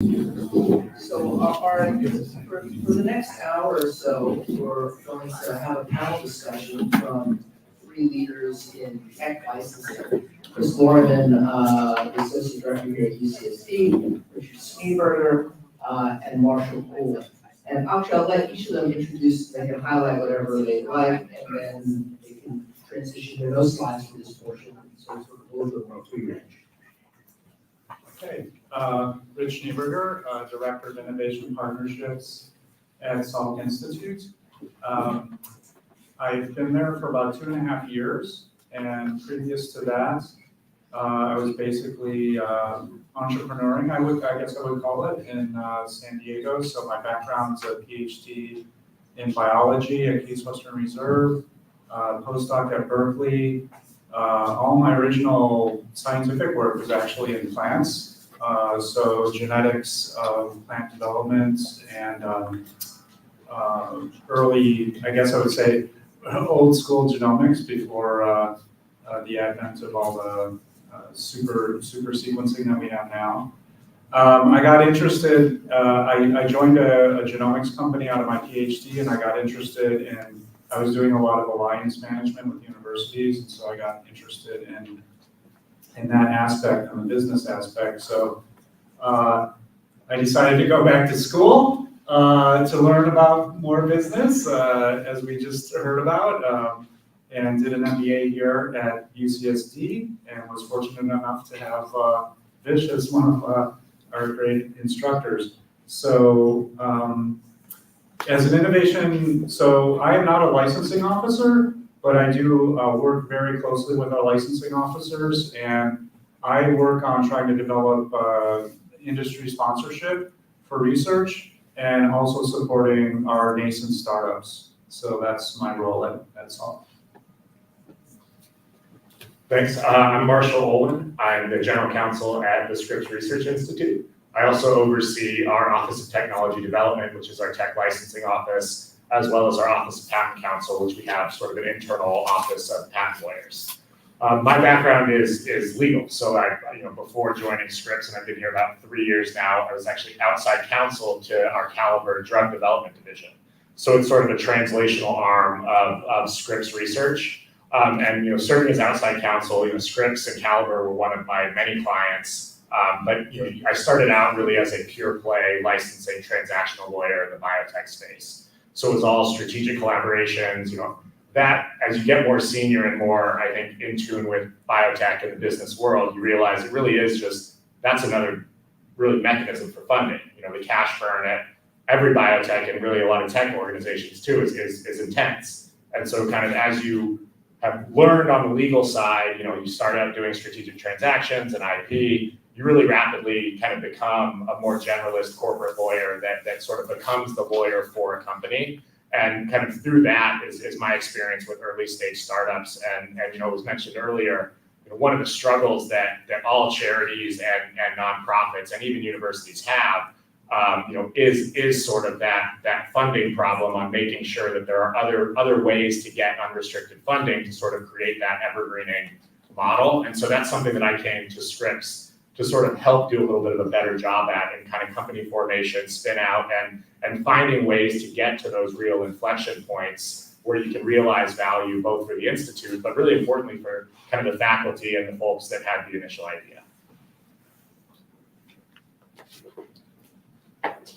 So for the next hour or so, we're going to have a panel discussion from three leaders in tech licensing. Chris Lorman, the Associate Director here at UCSD, Richard Schneeberger, and Marshall Poole. And actually, I'll let each of them introduce, they can highlight whatever they like, and then they can transition to those slides for this portion. So it's a little bit more free range. Okay, Rich Schneeberger, Director of Innovation Partnerships at Salk Institute. I've been there for about 2.5 years, and previous to that, I was basically entrepreneuring, I guess I would call it, in San Diego. So my background's a PhD in biology at Case Western Reserve, postdoc at Berkeley. All my original scientific work was actually in plants, so genetics of plant development and early, I guess I would say, old school genomics before the advent of all the super sequencing that we have now. I got interested, I joined a genomics company out of my PhD, and I got interested in, I was doing a lot of alliance management with universities, and so I got interested in that aspect, and the business aspect. So I decided to go back to school to learn about more business, as we just heard about, and did an MBA here at UCSD, and was fortunate enough to have Vish as one of our great instructors. So as an innovation, so I am not a licensing officer, but I do work very closely with our licensing officers, and I work on trying to develop industry sponsorship for research and also supporting our nascent startups. So that's my role at Salk. Thanks. I'm Marshall Olin. I'm the General Counsel at the Scripps Research Institute. I also oversee our Office of Technology Development, which is our tech licensing office, as well as our Office of Patent Counsel, which we have sort of an internal office of patent lawyers. My background is legal. So before joining Scripps, and I've been here about 3 years now, I was actually outside counsel to our Caliber drug development division. So it's sort of a translational arm of Scripps Research. And serving as outside counsel, Scripps and Caliber were one of my many clients. But I started out really as a pure play licensing transactional lawyer in the biotech space. So it was all strategic collaborations, that as you get more senior and more, I think, in tune with biotech and the business world, you realize it really is just, that's another really mechanism for funding. The cash burn at every biotech and really a lot of tech organizations too is intense. And so kind of as you have learned on the legal side, you start out doing strategic transactions and IP, you really rapidly kind of become a more generalist corporate lawyer that sort of becomes the lawyer for a company. And kind of through that is my experience with early stage startups. And it was mentioned earlier, one of the struggles that all charities and nonprofits and even universities have, is sort of that funding problem on making sure that there are other ways to get unrestricted funding to sort of create that evergreening model. And so that's something that I came to Scripps to sort of help do a little bit of a better job at in kind of company formation, spin out, and finding ways to get to those real inflection points where you can realize value both for the institute, but really importantly for kind of the faculty and the folks that had the initial idea.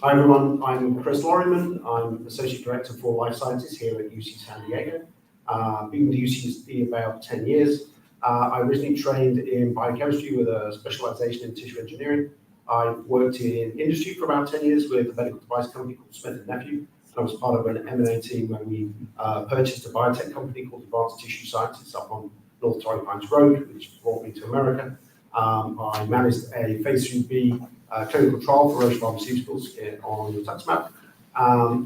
Hi everyone, I'm Chris Lorman. I'm Associate Director for Life Sciences here at UC San Diego. Been with UCSD about 10 years. I originally trained in biochemistry with a specialization in tissue engineering. I worked in industry for about 10 years with a medical device company called Smith & Nephew. I was part of an M&A team when we purchased a biotech company called Advanced Tissue Sciences up on North Torrey Pines Road, which brought me to America. I managed a phase 3B clinical trial for Roche Pharmaceuticals on rituximab.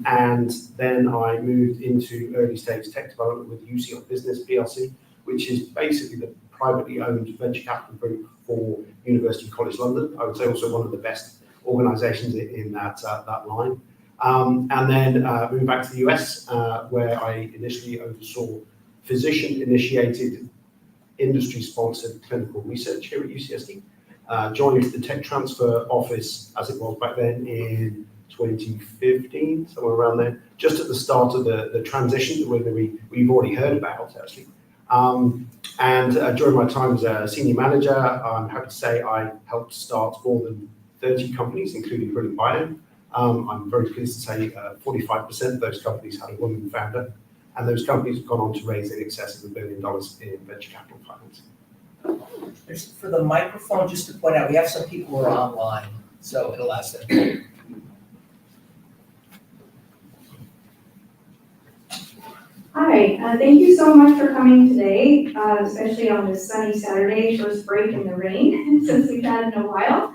And then I moved into early stage tech development with UC Business PLC, which is basically the privately owned venture capital group for University College London. I would say also one of the best organizations in that line. And then moved back to the US, where I initially oversaw physician-initiated industry-sponsored clinical research here at UCSD. joined the tech transfer office, as it was back then, in 2015, somewhere around there, just at the start of the transition that we've already heard about, actually. During my time as a senior manager, I'm happy to say I helped start more than 30 companies, including Brilliant Bio. I'm very pleased to say 45% of those companies had a woman founder, and those companies have gone on to raise in excess of $1 billion in venture capital financing. For the microphone, just to point out, we have some people who are online, so it'll ask them. Hi, thank you so much for coming today, especially on this sunny Saturday, first break in the rain since we've had in a while.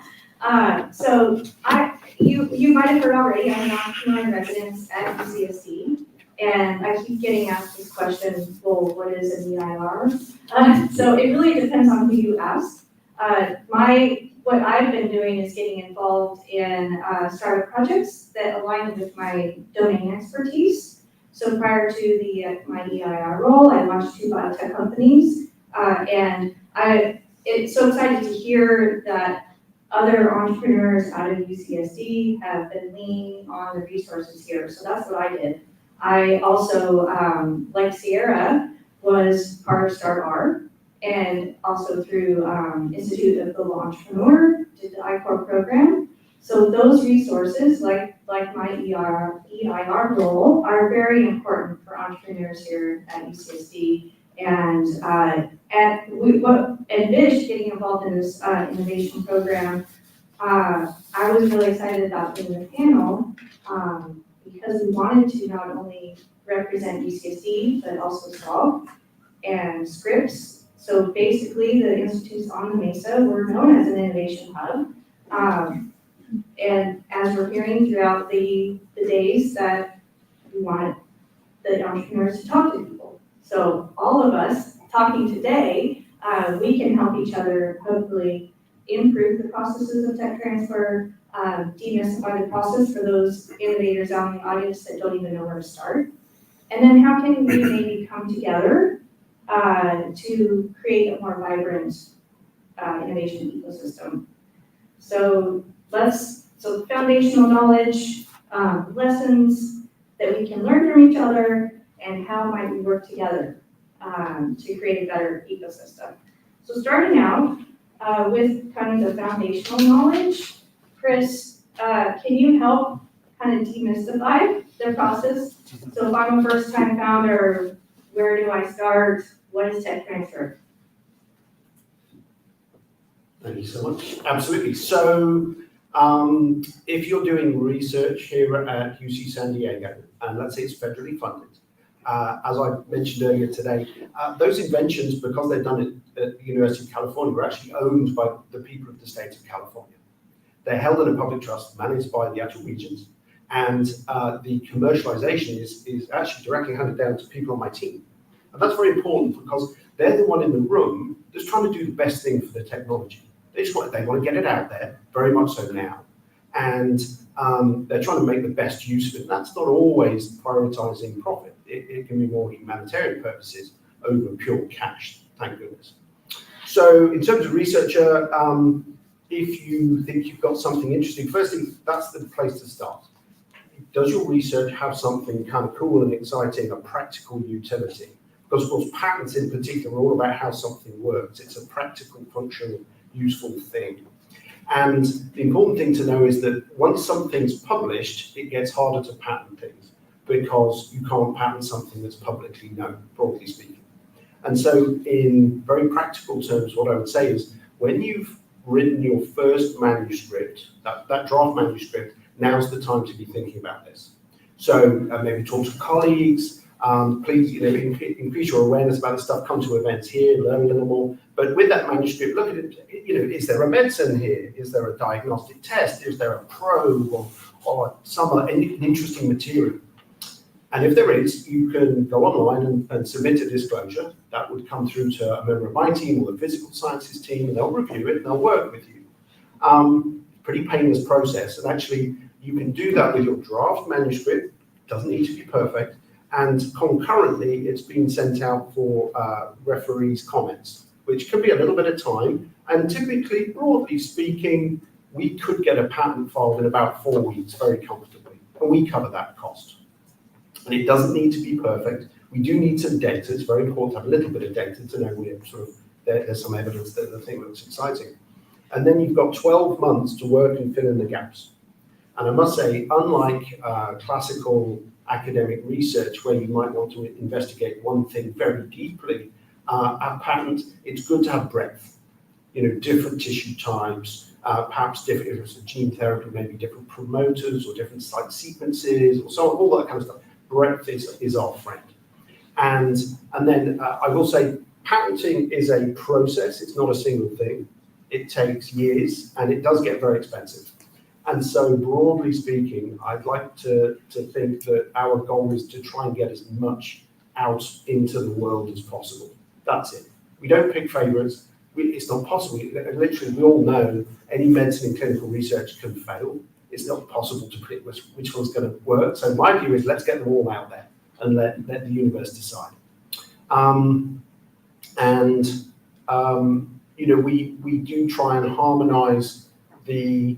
You might have heard already, I'm an entrepreneur in residence at UCSD, and I keep getting asked this question, well, what is an EIR? So it really depends on who you ask. What I've been doing is getting involved in startup projects that align with my domain expertise. So prior to my EIR role, I launched 2 biotech companies, and it's so excited to hear that other entrepreneurs out of UCSD have been leaning on the resources here. So that's what I did. I also, like Sierra, was part of StartR, and also through Institute of Global Entrepreneur, did the ICOR program. So those resources, like my EIR role, are very important for entrepreneurs here at UCSD. And Vish getting involved in this innovation program, I was really excited about being the panel because we wanted to not only represent UCSD, but also Solve and Scripps. So basically, the institutes on the Mesa were known as an innovation hub. And as we're hearing throughout the days, that we wanted the entrepreneurs to talk to people. So all of us talking today, we can help each other hopefully improve the processes of tech transfer, demystify the process for those innovators out in the audience that don't even know where to start. And then how can we maybe come together to create a more vibrant innovation ecosystem? So foundational knowledge, lessons that we can learn from each other, and how might we work together to create a better ecosystem. So starting out with kind of the foundational knowledge, Chris, can you help kind of demystify the process? So if I'm a first-time founder, where do I start? What is tech transfer? Thank you so much. Absolutely. So if you're doing research here at UC San Diego, and let's say it's federally funded, as I mentioned earlier today, those inventions, because they've done it at the University of California, were actually owned by the people of the state of California. They're held in a public trust managed by the actual regions, and the commercialization is actually directly handed down to people on my team. And that's very important because they're the one in the room that's trying to do the best thing for the technology. They want to get it out there, very much so now. And they're trying to make the best use of it. That's not always prioritizing profit. It can be more humanitarian purposes over pure cash, thank goodness. So in terms of researcher, if you think you've got something interesting, firstly, that's the place to start. Does your research have something kind of cool and exciting, a practical utility? Because of course, patents in particular are all about how something works. It's a practical, functional, useful thing. And the important thing to know is that once something's published, it gets harder to patent things because you can't patent something that's publicly known, broadly speaking. And so in very practical terms, what I would say is when you've written your first manuscript, that draft manuscript, now's the time to be thinking about this. So maybe talk to colleagues, please increase your awareness about the stuff, come to events here, learn a little more. But with that manuscript, look at it, is there a medicine here? Is there a diagnostic test? Is there a probe or some an interesting material? And if there is, you can go online and submit a disclosure. That would come through to a member of my team or the physical sciences team, and they'll review it and they'll work with you. Pretty painless process. And actually, you can do that with your draft manuscript. Doesn't need to be perfect. And concurrently, it's been sent out for referees' comments. which could be a little bit of time. And typically, broadly speaking, we could get a patent filed in about 4 weeks very comfortably, and we cover that cost. And it doesn't need to be perfect. We do need some data. It's very important to have a little bit of data to know we're there's some evidence that the thing looks exciting. And then you've got 12 months to work and fill in the gaps. And I must say, unlike classical academic research where you might want to investigate one thing very deeply, at patent, it's good to have breadth. Different tissue types, perhaps different, if it's a gene therapy, maybe different promoters or different site sequences or so on, all that kind of stuff. Breadth is our friend. And then I will say, patenting is a process. It's not a single thing. It takes years and it does get very expensive. And so broadly speaking, I'd like to think that our goal is to try and get as much out into the world as possible. That's it. We don't pick favorites. It's not possible. Literally, we all know any medicine in clinical research can fail. It's not possible to predict which one's going to work. So my view is let's get them all out there and let the universe decide. We do try and harmonize the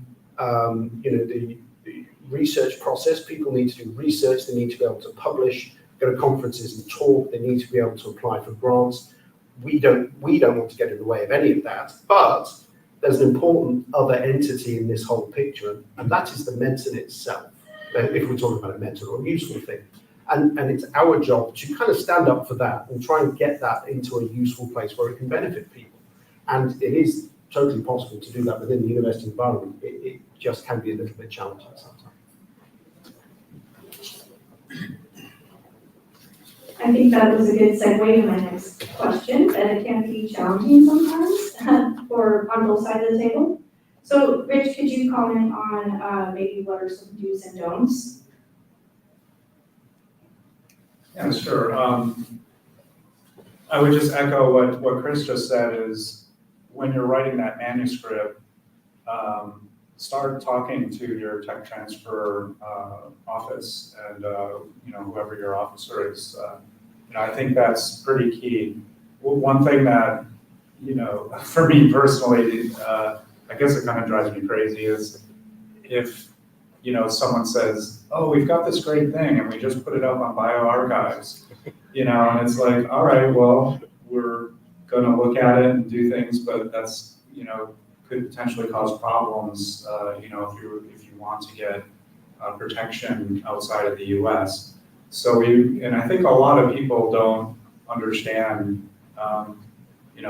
research process. People need to do research. They need to be able to publish, go to conferences and talk. They need to be able to apply for grants. We don't want to get in the way of any of that, but there's an important other entity in this whole picture, and that is the medicine itself, if we're talking about a medicine or a useful thing. And it's our job to kind of stand up for that and try and get that into a useful place where it can benefit people. And it is totally possible to do that within the university environment. It just can be a little bit challenging sometimes. I think that was a good segue to my next question, that it can be challenging sometimes on both sides of the table. So Rich, could you comment on maybe what are some do's and don'ts? Yeah, sure. I would just echo what Chris just said is when you're writing that manuscript, start talking to your tech transfer office and whoever your officer is. I think that's pretty key. One thing that for me personally, I guess it kind of drives me crazy is if someone says, "Oh, we've got this great thing and we just put it up on bioarchives," and it's like, all right, well, we're going to look at it and do things, but that's could potentially cause problems, if you want to get protection outside of the U.S. So and I think a lot of people don't understand,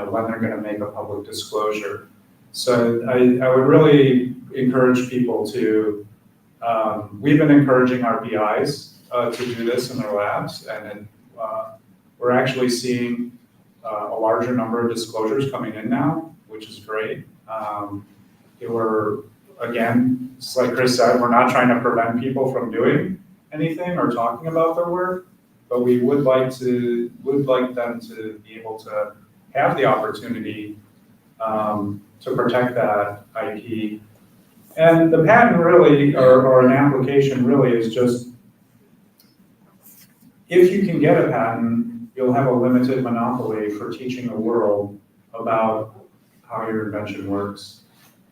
when they're going to make a public disclosure. So I would really encourage people to, we've been encouraging our PIs to do this in their labs, and we're actually seeing a larger number of disclosures coming in now, which is great. Again, just like Chris said, we're not trying to prevent people from doing anything or talking about their work, but we would like them to be able to have the opportunity to protect that IP. And the patent really, or an application really is just, if you can get a patent, you'll have a limited monopoly for teaching the world about how your invention works.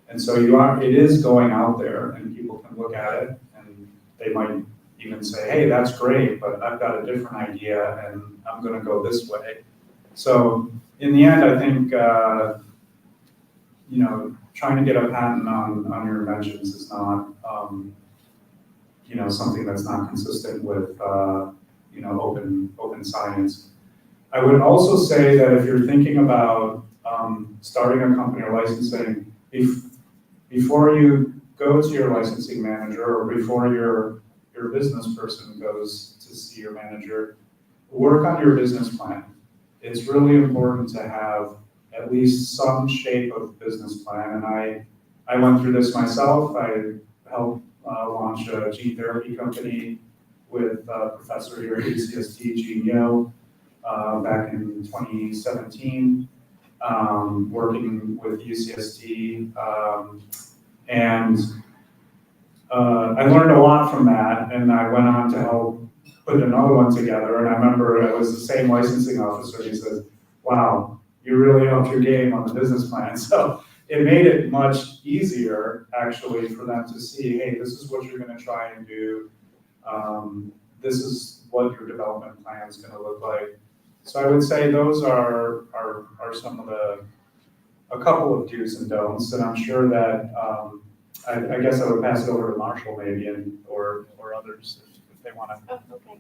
And so it is going out there and people can look at it and they might even say, hey, that's great, but I've got a different idea and I'm going to go this way. So in the end, I think, trying to get a patent on your inventions is not, something that's not consistent with, open science. I would also say that if you're thinking about starting a company or licensing, before you go to your licensing manager or before your business person goes to see your manager, work on your business plan. It's really important to have at least some shape of business plan. And I went through this myself. I helped launch a gene therapy company with a professor here at UCSD, Gene Yo, back in 2017, working with UCSD. And I learned a lot from that, and I went on to help put another one together. And I remember it was the same licensing officer. He said, wow, you really upped your game on the business plan. So it made it much easier actually for them to see, hey, this is what you're gonna try and do. This is what your development plan is gonna look like. So I would say those are some of a couple of do's and don'ts, and I'm sure that, I guess I would pass it over to Marshall maybe, or others if they wanna. Oh, okay.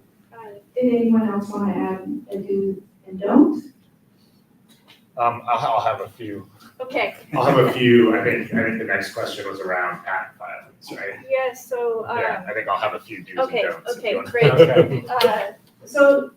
Did anyone else want to add a do and don't? I'll have a few. Okay. I'll have a few. I think the next question was around patent filings, right? Yeah, so, Yeah, I think I'll have a few do's okay, and don'ts. if you okay, want. great. Okay. So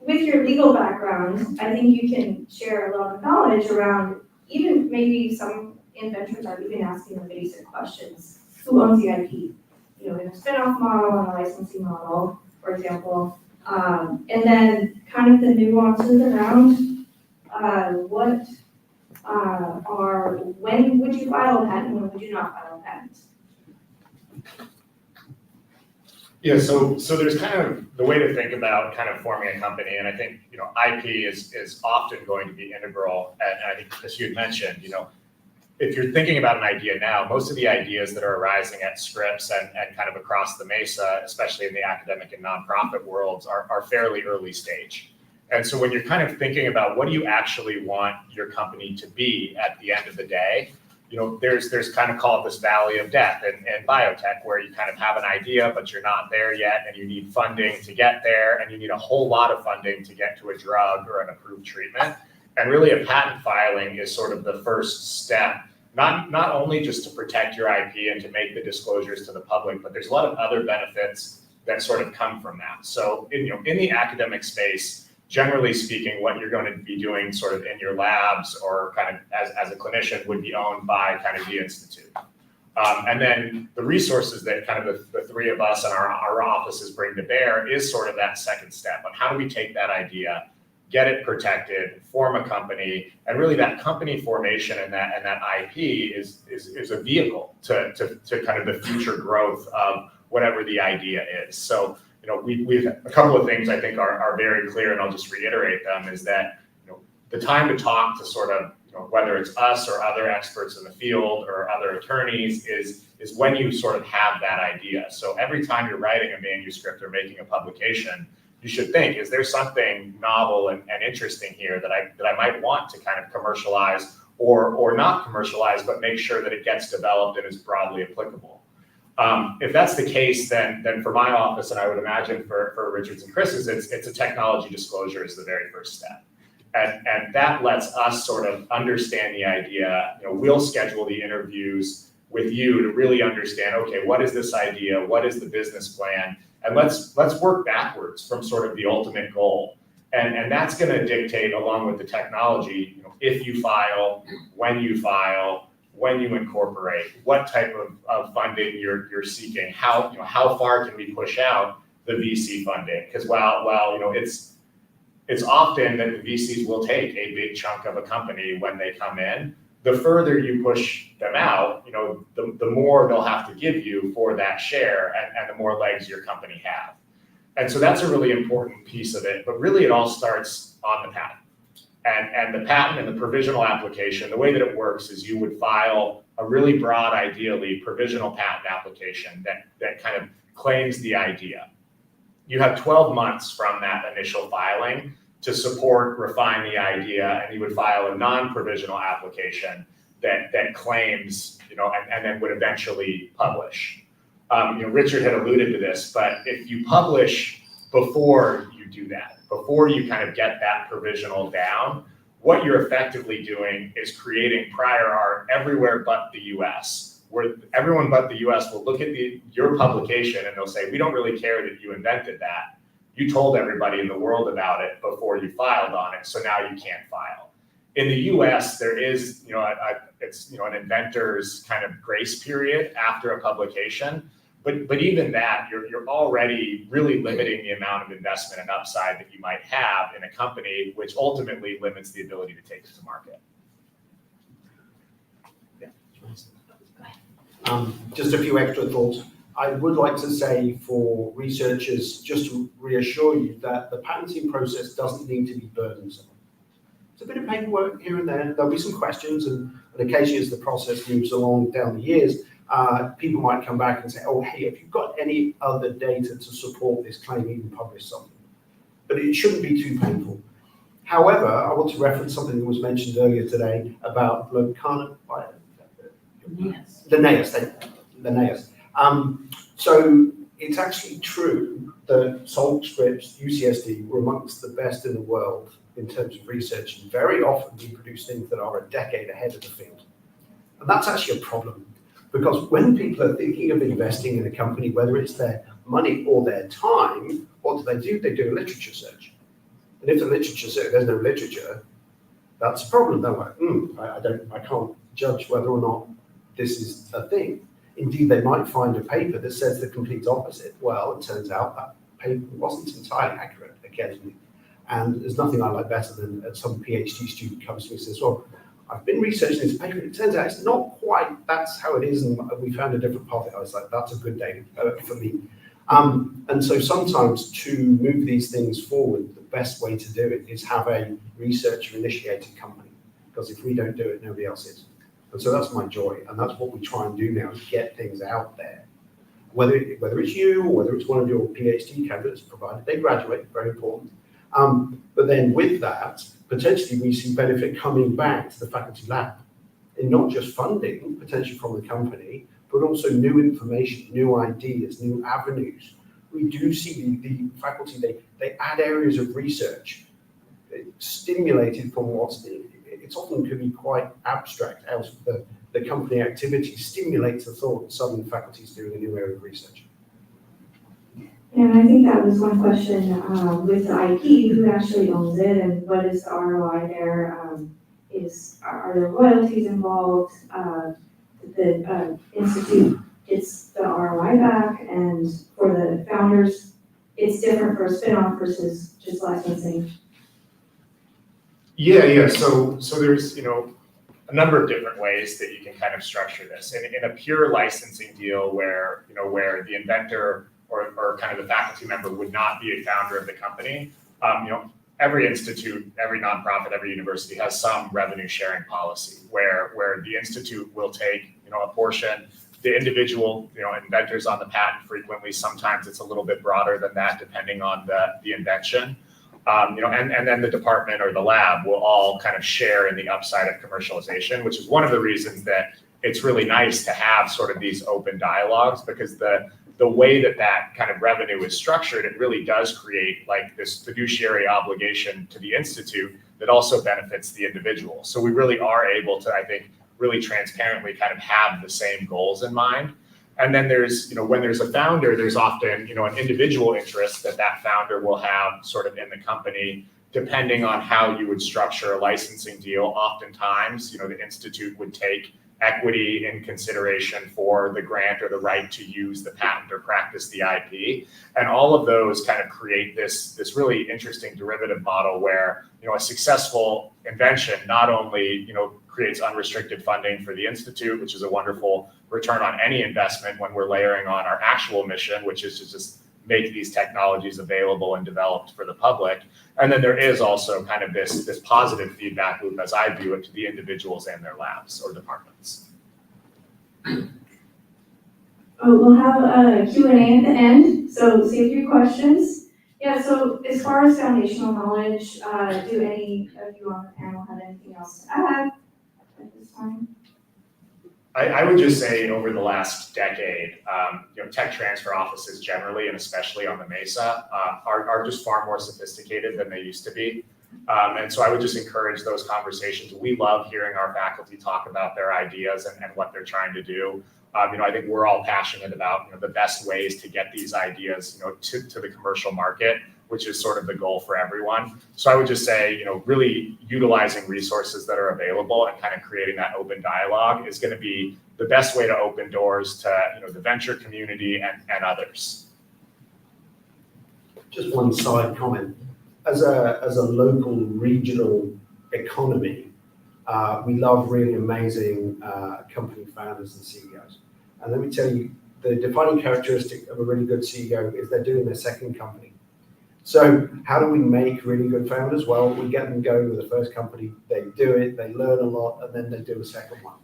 with your legal background, I think you can share a lot of knowledge around even maybe some inventors are even asking the basic questions. Who owns the IP? You know, in a spin-off model and a licensing model, for example. And then kind of the nuances around what when would you file a patent, when would you not file a patent? Yeah, so there's kind of the way to think about kind of forming a company, and I think, you know, IP is often going to be integral. And I think, as you had mentioned, you know, if you're thinking about an idea now, most of the ideas that are arising at Scripps and kind of across the Mesa, especially in the academic and nonprofit worlds, are fairly early stage. And so when you're kind of thinking about what do you actually want your company to be at the end of the day, you know, there's kind of called this valley of death in biotech, where you kind of have an idea, but you're not there yet, and you need funding to get there, and you need a whole lot of funding to get to a drug or an approved treatment. And really a patent filing is sort of the first step, not only just to protect your IP and to make the disclosures to the public, but there's a lot of other benefits that sort of come from that. So in the academic space, generally speaking, what you're going to be doing sort of in your labs or kind of as a clinician would be owned by kind of the institute. And then the resources that kind of the three of us and our offices bring to bear is sort of that second step on how do we take that idea, get it protected, form a company, and really that company formation and that IP is a vehicle to kind of the future growth of whatever the idea is. So, you know, we've a couple of things I think are very clear, and I'll just reiterate them, is that, you know, the time to talk to sort of, you know, whether it's us or other experts in the field or other attorneys is when you sort of have that idea. So every time you're writing a manuscript or making a publication, you should think, is there something novel and interesting here that I might want to kind of commercialize or not commercialize, but make sure that it gets developed and is broadly applicable. If that's the case, then for my office, and I would imagine for Richard's and Chris's, it's a technology disclosure is the very first step. And that lets us sort of understand the idea. You know, we'll schedule the interviews with you to really understand, okay, what is this idea? What is the business plan? And let's work backwards from sort of the ultimate goal. And that's going to dictate, along with the technology, you know, if you file, when you incorporate, what type of funding you're seeking, how far can we push out the VC funding? Because while you know it's often that the VCs will take a big chunk of a company when they come in, the further you push them out, you know, the more they'll have to give you for that share, and the more legs your company have. And so that's a really important piece of it. But really, it all starts on the patent. And the patent and the provisional application, the way that it works is you would file a really broad, ideally, provisional patent application that kind of claims the idea. You have 12 months from that initial filing to support, refine the idea, and you would file a non-provisional application that claims, you know, and then would eventually publish. You know, Richard had alluded to this, but if you publish before you do that, before you kind of get that provisional down, what you're effectively doing is creating prior art everywhere but the US, where everyone but the US will look at your publication and they'll say, we don't really care that you invented that. You told everybody in the world about it before you filed on it, so now you can't file. In the US, there is, you know, it's, you know, an inventor's kind of grace period after a publication. But even that, you're already really limiting the amount of investment and upside that you might have in a company, which ultimately limits the ability to take it to market. Yeah. Just a few extra thoughts. I would like to say for researchers, just to reassure you that the patenting process doesn't need to be burdensome. It's a bit of paperwork here and there. There'll be some questions, and occasionally as the process moves along down the years, people might come back and say, oh, hey, have you got any other data to support this claim, even publish something? But it shouldn't be too painful. However, I want to reference something that was mentioned earlier today about Linnaeus. So it's actually true that Salk Scripps, UCSD, were amongst the best in the world in terms of research, and very often we produce things that are a decade ahead of the field. And that's actually a problem, because when people are thinking of investing in a company, whether it's their money or their time, what do? They do a literature search. And if the literature says there's no literature, that's a problem. They're like, I can't judge whether or not this is a thing. Indeed, they might find a paper that says the complete opposite. Well, it turns out that paper wasn't entirely accurate occasionally. And there's nothing I like better than some PhD student comes to me and says, well, I've been researching this paper, and it turns out it's not quite, that's how it is, and we found a different path. I was like, that's a good day for me. And so sometimes to move these things forward, the best way to do it is have a researcher-initiated company, because if we don't do it, nobody else is. And so that's my joy, and that's what we try and do now, is get things out there. Whether it's you, or whether it's one of your PhD candidates, provided they graduate, very important. But then with that, potentially we see benefit coming back to the faculty lab, in not just funding, potentially from the company, but also new information, new ideas, new avenues. We do see the faculty, they add areas of research stimulated from it's often could be quite abstract out of the company activity, stimulates the thought that suddenly faculty is doing a new area of research. And I think that was one question with the IP, who actually owns it and what is the ROI there? Are there royalties involved? The institute gets the ROI back, and for the founders, it's different for a spin-off versus just licensing. Yeah. So there's, a number of different ways that you can kind of structure this. In a pure licensing deal where the inventor or kind of the faculty member would not be a founder of the company, every institute, every nonprofit, every university has some revenue sharing policy where the institute will take, a portion. The individual, inventors on the patent frequently, sometimes it's a little bit broader than that depending on the invention. And then the department or the lab will all kind of share in the upside of commercialization, which is one of the reasons that it's really nice to have sort of these open dialogues, because the way that kind of revenue is structured, it really does create like this fiduciary obligation to the institute that also benefits the individual. So we really are able to, I think, really transparently kind of have the same goals in mind. And then there's, when there's a founder, there's often, an individual interest that founder will have sort of in the company, depending on how you would structure a licensing deal. Oftentimes, the institute would take equity in consideration for the grant or the right to use the patent or practice the IP. And all of those kind of create this really interesting derivative model where, a successful invention not only, creates unrestricted funding for the institute, which is a wonderful return on any investment when we're layering on our actual mission, which is to just make these technologies available and developed for the public. And then there is also kind of this positive feedback loop, as I view it, to the individuals and their labs or departments. We'll have a Q&A at the end, so save your questions. Yeah, so as far as foundational knowledge, do any of you on the panel have anything else to add at this time? I would just say over the last decade, tech transfer offices generally, and especially on the Mesa, are just far more sophisticated than they used to be. And so I would just encourage those conversations. We love hearing our faculty talk about their ideas and what they're trying to do. I think we're all passionate about the best ways to get these ideas to the commercial market, which is sort of the goal for everyone. So I would just say, really utilizing resources that are available and kind of creating that open dialogue is going to be the best way to open doors to the venture community and others. Just one side comment. As a local regional economy, we love really amazing company founders and CEOs. And let me tell you, the defining characteristic of a really good CEO is they're doing their second company. So how do we make really good founders? Well, we get them going with the first company, they do it, they learn a lot, and then they do a second one.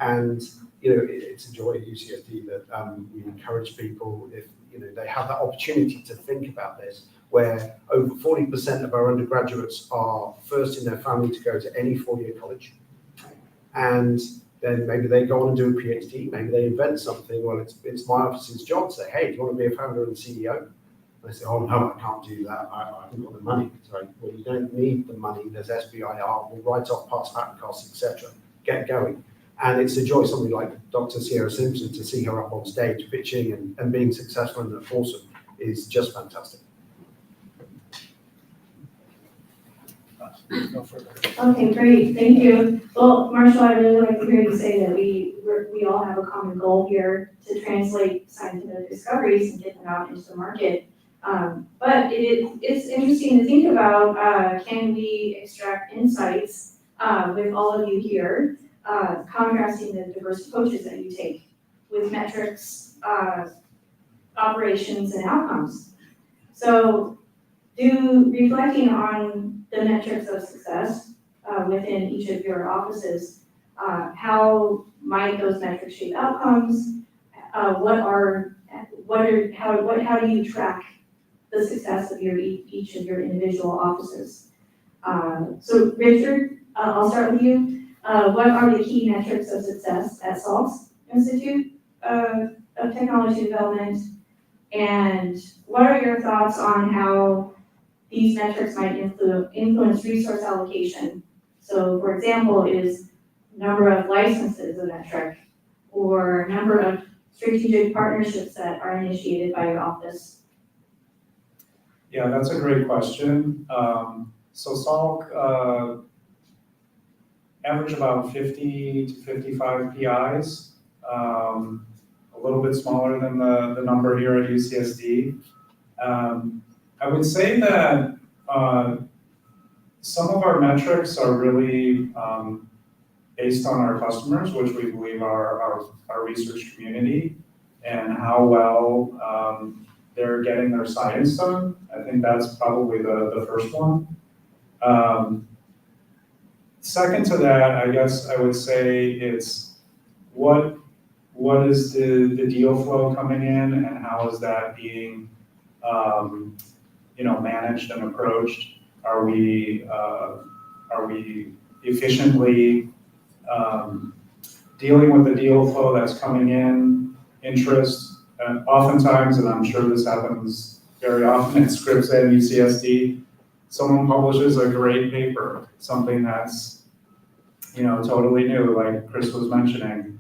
And it's a joy at UCSD that we encourage people, if they have that opportunity to think about this, where over 40% of our undergraduates are first in their family to go to any four-year college. And then maybe they go on and do a PhD, maybe they invent something. Well, it's my office's job to say, hey, do you want to be a founder and CEO? They say, oh no, I can't do that. I haven't got the money. It's like, well, you don't need the money. There's SBIR, we'll write off past patent costs, etc. Get going. And it's a joy, somebody like Dr. Sierra Simpson, to see her up on stage pitching and being successful and awesome is just fantastic. No further. Okay, great, thank you. Well, Marshall, I really like to hear you say that we all have a common goal here to translate scientific discoveries and get them out into the market. But it's interesting to think about, can we extract insights with all of you here, contrasting the diverse approaches that you take with metrics, operations, and outcomes. So reflecting on the metrics of success within each of your offices, how might those metrics shape outcomes? How do you track the success of each of your individual offices? So Richard, I'll start with you. What are the key metrics of success at Salk's Institute of Technology Development? And what are your thoughts on how these metrics might influence resource allocation? So for example, is number of licenses a metric, or number of strategic partnerships that are initiated by your office? Yeah, that's a great question. So Salk average about 50 to 55 PIs, a little bit smaller than the number here at UCSD. I would say that some of our metrics are really based on our customers, which we believe are our research community, and how well they're getting their science done. I think that's probably the first one. Second to that, I guess I would say it's what is the deal flow coming in, and how is that being managed and approached? Are we efficiently dealing with the deal flow that's coming in, interest? And oftentimes, and I'm sure this happens very often at Scripps and UCSD, someone publishes a great paper, something that's totally new, like Chris was mentioning.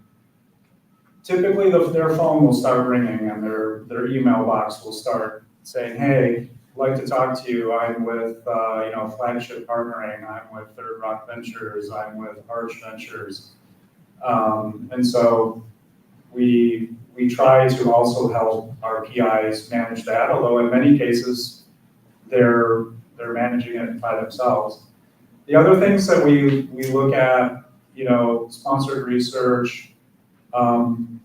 Typically, their phone will start ringing, and their email box will start saying, "Hey, I'd like to talk to you. I'm with Flagship Partnering. I'm with Third Rock Ventures. I'm with Arch Ventures," and so we try to also help our PIs manage that. Although in many cases, they're managing it by themselves. The other things that we look at, sponsored research.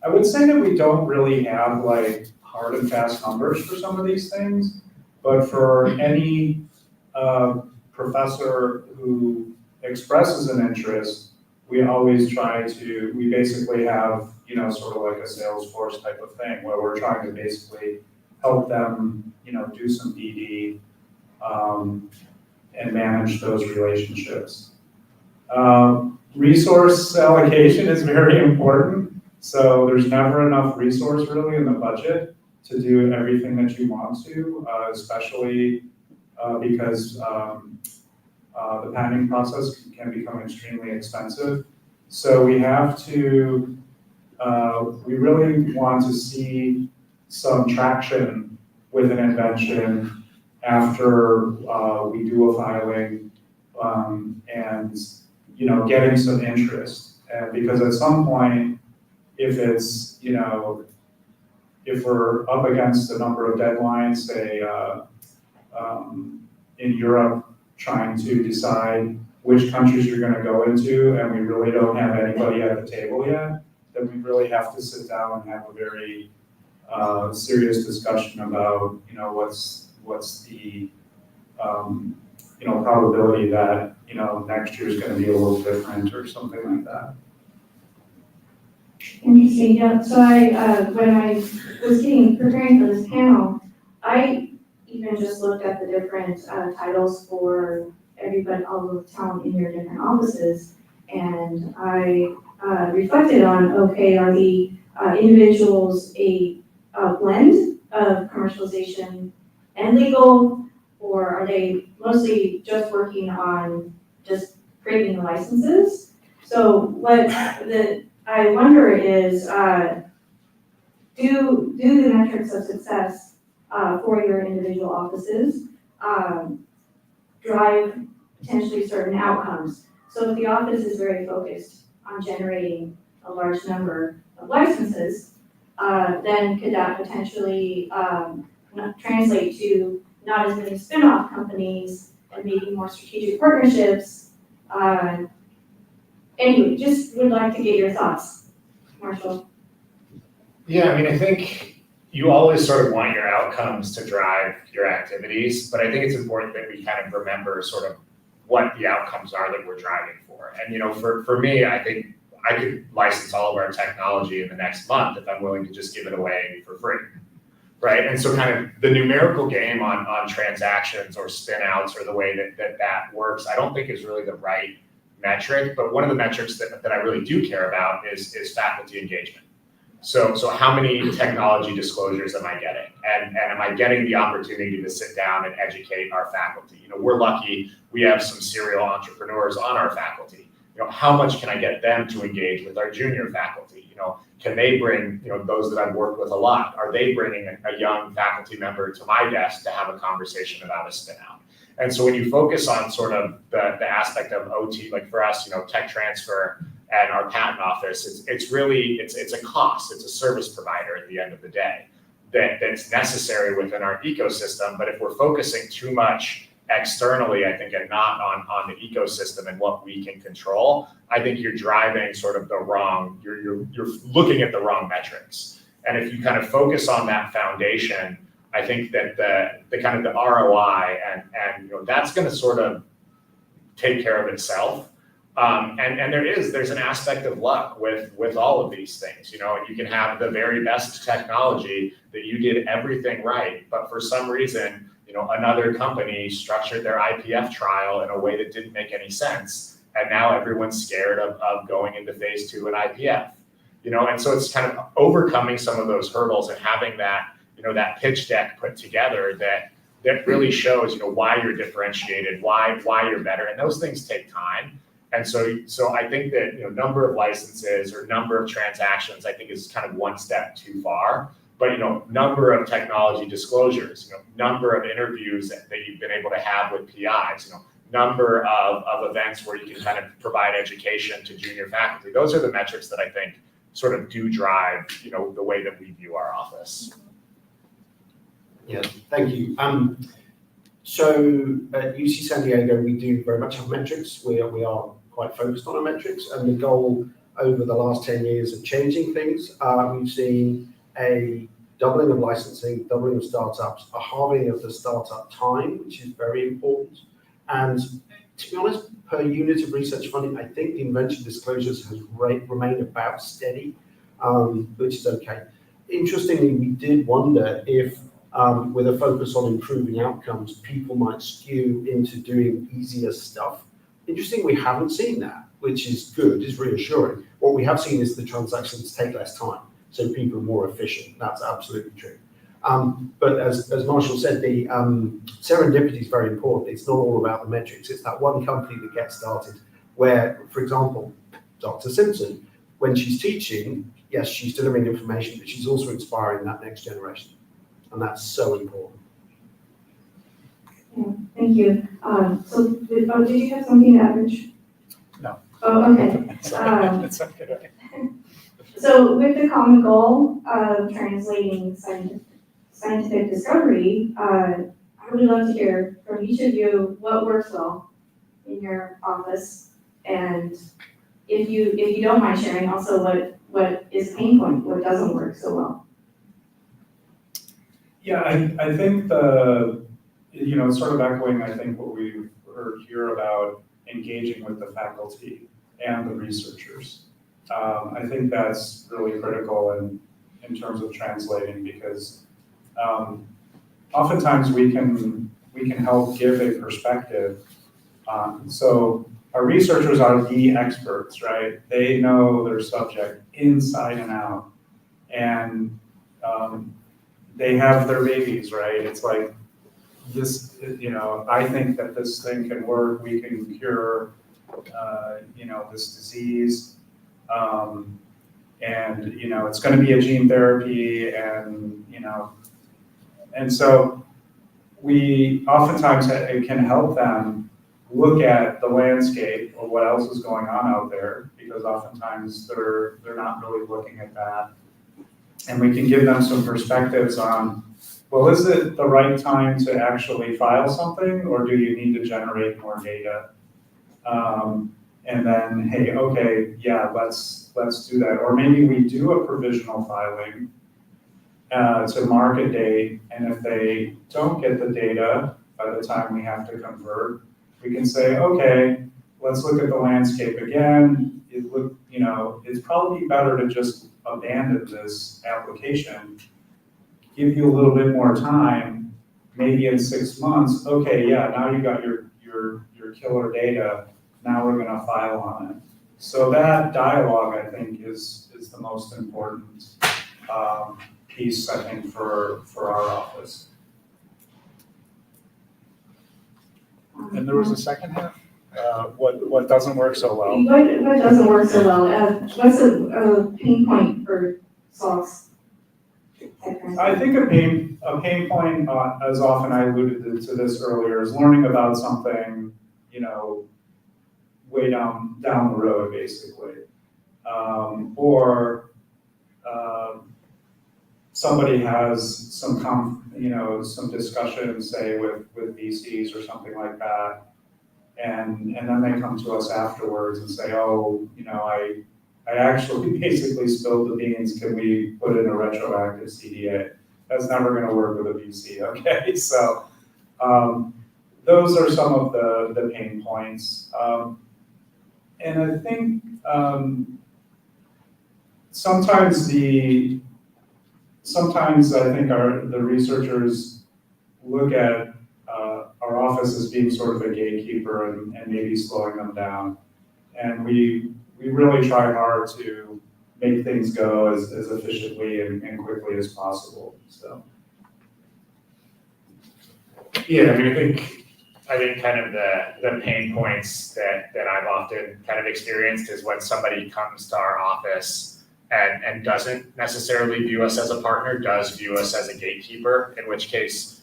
I would say that we don't really have like hard and fast numbers for some of these things, but for any professor who expresses an interest, we basically have, sort of like a Salesforce type of thing where we're trying to basically help them, do some BD and manage those relationships. Resource allocation is very important. So there's never enough resource really in the budget to do everything that you want to, especially because the patenting process can become extremely expensive. So we have to, we really want to see some traction with an invention after we do a filing, and getting some interest. And because at some point, if it's if we're up against a number of deadlines, say in Europe, trying to decide which countries you're going to go into, and we really don't have anybody at the table yet, then we really have to sit down and have a very serious discussion about what's the, probability that, next year is going to be a little different or something like that. Interesting, yeah, so when I was preparing for this panel, I even just looked at the different titles for everybody, all of the talent in your different offices, and I reflected on, okay, are the individuals a blend of commercialization and legal, or are they mostly just working on just creating the licenses? So what I wonder is, do the metrics of success for your individual offices drive potentially certain outcomes? So if the office is very focused on generating a large number of licenses, then could that potentially translate to not as many spin-off companies and maybe more strategic partnerships? Anyway, just would like to get your thoughts, Marshall. Yeah, I mean, I think you always sort of want your outcomes to drive your activities, but I think it's important that we kind of remember sort of what the outcomes are that we're driving for. And, for me, I think I could license all of our technology in the next month if I'm willing to just give it away for free, right? And so kind of the numerical game on transactions or spin outs or the way that works, I don't think is really the right metric, but one of the metrics that I really do care about is faculty engagement. So how many technology disclosures am I getting? And am I getting the opportunity to sit down and educate our faculty? We're lucky, we have some serial entrepreneurs on our faculty. How much can I get them to engage with our junior faculty? Can they bring, those that I've worked with a lot, are they bringing a young faculty member to my desk to have a conversation about a spin out? And so when you focus on sort of the aspect of OT, like for us, tech transfer and our patent office, it's really a cost, it's a service provider at the end of the day that's necessary within our ecosystem. But if we're focusing too much externally, I think, and not on the ecosystem and what we can control, I think you're driving sort of you're looking at the wrong metrics. And if you kind of focus on that foundation, I think that the kind of the ROI and that's going to sort of take care of itself. And there's an aspect of luck with all of these things. You can have the very best technology that you did everything right, but for some reason, another company structured their IPF trial in a way that didn't make any sense, and now everyone's scared of going into phase 2 in IPF. And so it's kind of overcoming some of those hurdles and having that that pitch deck put together that really shows why you're differentiated, why you're better, and those things take time. And so I think that number of licenses or number of transactions, I think, is kind of one step too far. But number of technology disclosures, number of interviews that you've been able to have with PIs, number of events where you can kind of provide education to junior faculty. Those are the metrics that I think sort of do drive the way that we view our office. Yeah, thank you. So at UC San Diego, we do very much have metrics. We are quite focused on our metrics, and the goal over the last 10 years of changing things, we've seen a doubling of licensing, doubling of startups, a halving of the startup time, which is very important. And to be honest, per unit of research funding, I think the invention disclosures has remained about steady, which is okay. Interestingly, we did wonder if with a focus on improving outcomes, people might skew into doing easier stuff. Interesting, we haven't seen that, which is good, is reassuring. What we have seen is the transactions take less time, so people are more efficient. That's absolutely true. But as Marshall said, the serendipity is very important. It's not all about the metrics. It's that one company that gets started where, for example, Dr. Simpson, when she's teaching, yes, she's delivering information, but she's also inspiring that next generation. And that's so important. Yeah, thank you. So did you have something to add, Rich? No. Oh, okay. It's okay. So with the common goal of translating scientific discovery, I would love to hear from each of you what works well in your office, and if you don't mind sharing, also what is a pain point, what doesn't work so well. Yeah, I think the sort of echoing, I think, what we've heard here about engaging with the faculty and the researchers. I think that's really critical in terms of translating, because oftentimes we can help give a perspective. So our researchers are the experts, right? They know their subject inside and out, and they have their babies, right? It's like this, I think that this thing can work. We can cure, this disease. And, it's going to be a gene therapy, and so we oftentimes can help them look at the landscape of what else is going on out there, because oftentimes they're not really looking at that. And we can give them some perspectives on, well, is it the right time to actually file something, or do you need to generate more data? And then, hey, okay, yeah, let's do that. Or maybe we do a provisional filing to mark a date, and if they don't get the data by the time we have to convert, we can say, okay, let's look at the landscape again. It's probably better to just abandon this application, give you a little bit more time, maybe in 6 months. Okay, yeah, now you got your killer data. Now we're going to file on it. So that dialogue, I think, is the most important piece, I think, for our office. And there was a second half. What doesn't work so well? What doesn't work so well? What's a pain point for SOCs? I think a pain point, as often I alluded to this earlier, is learning about something, way down the road, basically, or somebody has some discussion, say with VCs or something like that, and then they come to us afterwards and say, oh, I actually basically spilled the beans. Can we put in a retroactive CDA? That's never going to work with a VC. Okay, so those are some of the pain points. And I think sometimes I think the researchers look at our office as being sort of a gatekeeper and maybe slowing them down. And we really try hard to make things go as efficiently and quickly as possible. So. Yeah, I think kind of the pain points that I've often kind of experienced is when somebody comes to our office and doesn't necessarily view us as a partner, does view us as a gatekeeper, in which case,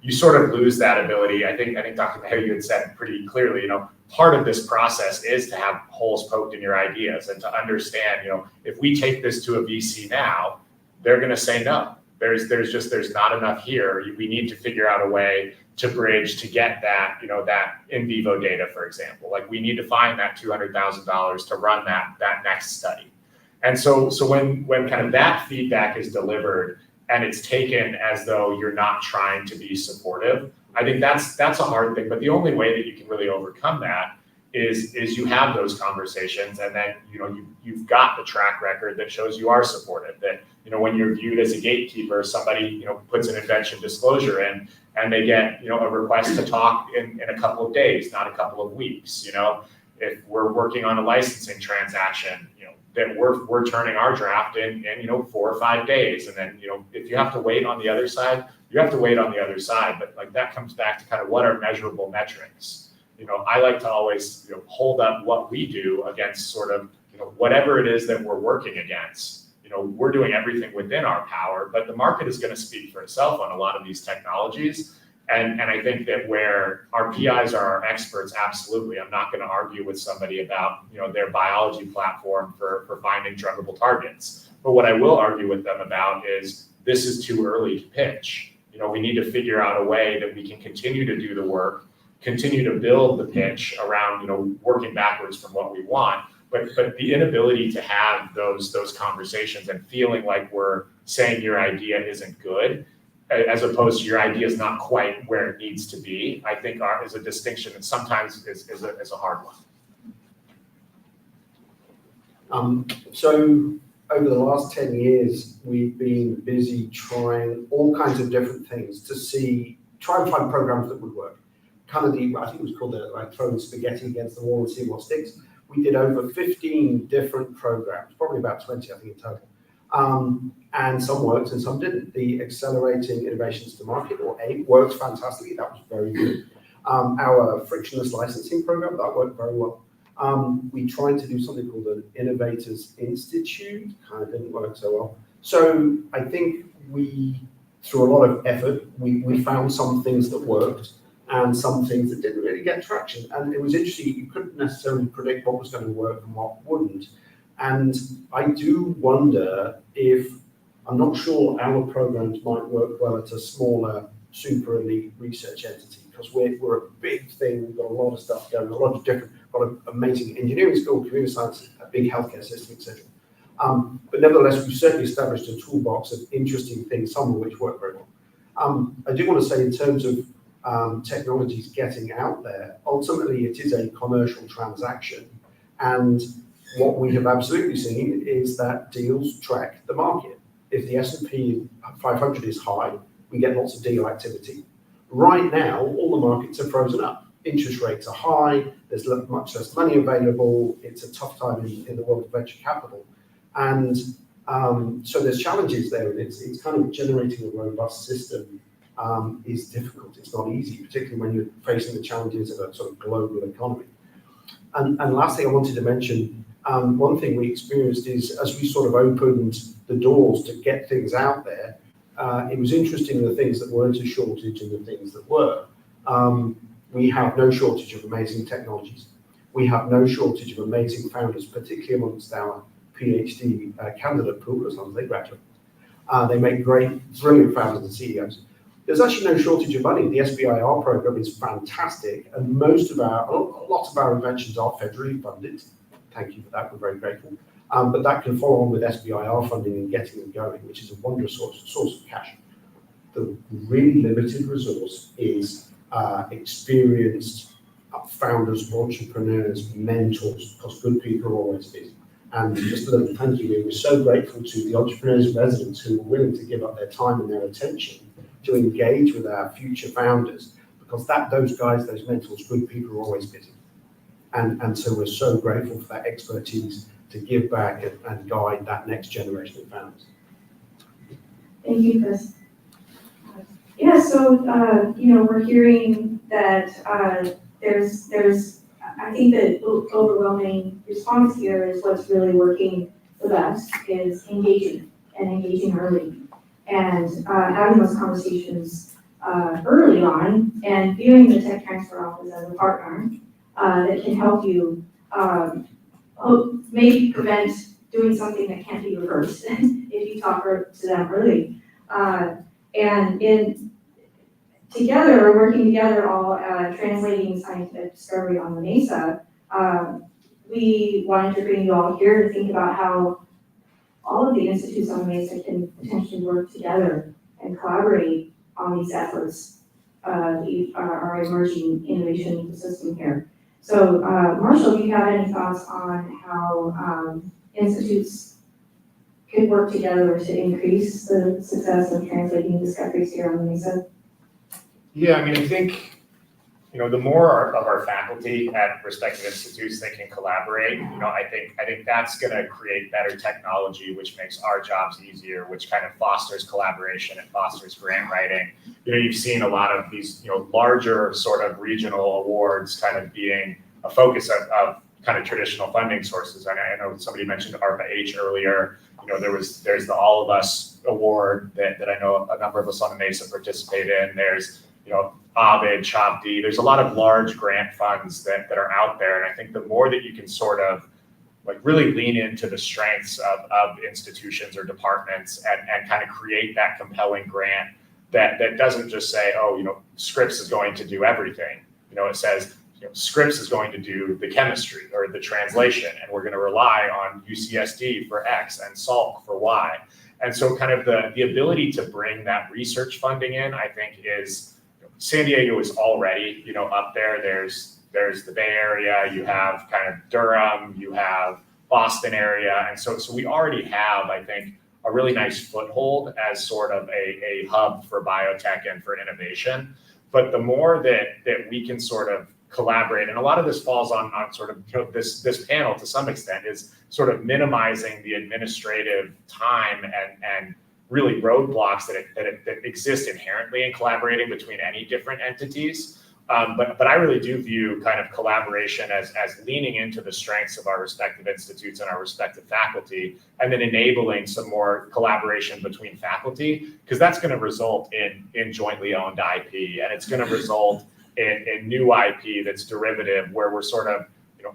you sort of lose that ability. I think Dr. Mayo, you had said pretty clearly, part of this process is to have holes poked in your ideas and to understand, if we take this to a VC now, they're going to say no. There's not enough here. We need to figure out a way to bridge to get that, that in vivo data, for example. Like, we need to find that $200,000 to run that next study. And so when kind of that feedback is delivered and it's taken as though you're not trying to be supportive, I think that's a hard thing. But the only way that you can really overcome that is you have those conversations, and then you've got the track record that shows you are supportive. That when you're viewed as a gatekeeper, somebody puts an invention disclosure in, and they get a request to talk in a couple of days, not a couple of weeks. If we're working on a licensing transaction, then we're turning our draft in 4 or 5 days, and then if you have to wait on the other side, you have to wait on the other side. But like, that comes back to kind of what are measurable metrics. I like to always hold up what we do against sort of whatever it is that we're working against. We're doing everything within our power, but the market is going to speak for itself on a lot of these technologies. And I think that where our PIs are our experts, absolutely. I'm not going to argue with somebody about their biology platform for finding druggable targets. But what I will argue with them about is this is too early to pitch. We need to figure out a way that we can continue to do the work, continue to build the pitch around working backwards from what we want. But the inability to have those conversations and feeling like we're saying your idea isn't good, as opposed to your idea is not quite where it needs to be, I think is a distinction that sometimes is a hard one. So over the last 10 years, we've been busy trying all kinds of different things to try and find programs that would work. Kind of I think it was called like throwing spaghetti against the wall and seeing what sticks. We did over 15 different programs, probably about 20, I think, in total. And some worked and some didn't. The Accelerating Innovations to Market, or AIM, worked fantastically. That was very good. Our frictionless licensing program, that worked very well. We tried to do something called an Innovators Institute, kind of didn't work so well. So I think through a lot of effort, we found some things that worked and some things that didn't really get traction. And it was interesting, you couldn't necessarily predict what was going to work and what wouldn't. And I do wonder I'm not sure our programs might work well at a smaller, super elite research entity, because we're a big thing, we've got a lot of stuff going, got an amazing engineering school, computer science, a big healthcare system, etc. But nevertheless, we've certainly established a toolbox of interesting things, some of which work very well. I do want to say, in terms of technologies getting out there, ultimately it is a commercial transaction, and what we have absolutely seen is that deals track the market. If the S&P 500 is high, we get lots of deal activity. Right now, all the markets are frozen up. Interest rates are high, there's much less money available, it's a tough time in the world of venture capital. And so there's challenges there, and it's kind of generating a robust system is difficult. It's not easy, particularly when you're facing the challenges of a sort of global economy. And last thing I wanted to mention, one thing we experienced is, as we sort of opened the doors to get things out there, it was interesting, the things that weren't a shortage and the things that were. We have no shortage of amazing technologies. We have no shortage of amazing founders, particularly amongst our PhD candidate pool, as long as they graduate. They make great, brilliant founders and CEOs. There's actually no shortage of money. The SBIR program is fantastic, and lots of our inventions are federally funded. Thank you for that, we're very grateful. But that can follow on with SBIR funding and getting them going, which is a wondrous source of cash. The really limited resource is experienced founders, entrepreneurs, mentors, because good people are always busy. And just a little thank you, we're so grateful to the entrepreneurs and residents who are willing to give up their time and their attention to engage with our future founders, because those guys, those mentors, good people are always busy. And so we're so grateful for that expertise to give back and guide that next generation of founders. Thank you, Chris. Yeah, so, we're hearing that there's I think the overwhelming response here is what's really working the best is engaging early, and having those conversations early on, and viewing the tech transfer office as a partner that can help you maybe prevent doing something that can't be reversed if you talk to them early. And working together, all translating scientific discovery on the Mesa, we wanted to bring you all here to think about how all of the institutes on the Mesa can potentially work together and collaborate on these efforts, our emerging innovation ecosystem here. So, Marshall, do you have any thoughts on how institutes could work together to increase the success of translating discoveries here on the Mesa? Yeah, I mean, I think, the more of our faculty at respective institutes that can collaborate, I think that's going to create better technology, which makes our jobs easier, which kind of fosters collaboration and fosters grant writing. You've seen a lot of these, larger sort of regional awards kind of being a focus of kind of traditional funding sources. And I know somebody mentioned ARPA-H earlier. There's the All of Us award that I know a number of us on the Mesa participate in. There's Ovid, CHOP-D. There's a lot of large grant funds that are out there. And I think the more that you can sort of really lean into the strengths of institutions or departments and kind of create that compelling grant that doesn't just say, Scripps is going to do everything. It says, Scripps is going to do the chemistry or the translation, and we're going to rely on UCSD for X and Salk for Y. And so kind of the ability to bring that research funding in, I think is, San Diego is already, up there. There's the Bay Area, you have kind of Durham, you have Boston area. And so we already have, I think, a really nice foothold as sort of a hub for biotech and for innovation. But the more that we can sort of collaborate, and a lot of this falls on sort of this panel to some extent, is sort of minimizing the administrative time and really roadblocks that exist inherently in collaborating between any different entities. But I really do view kind of collaboration as leaning into the strengths of our respective institutes and our respective faculty, and then enabling some more collaboration between faculty, because that's going to result in jointly owned IP, and it's going to result in new IP that's derivative, where we're sort of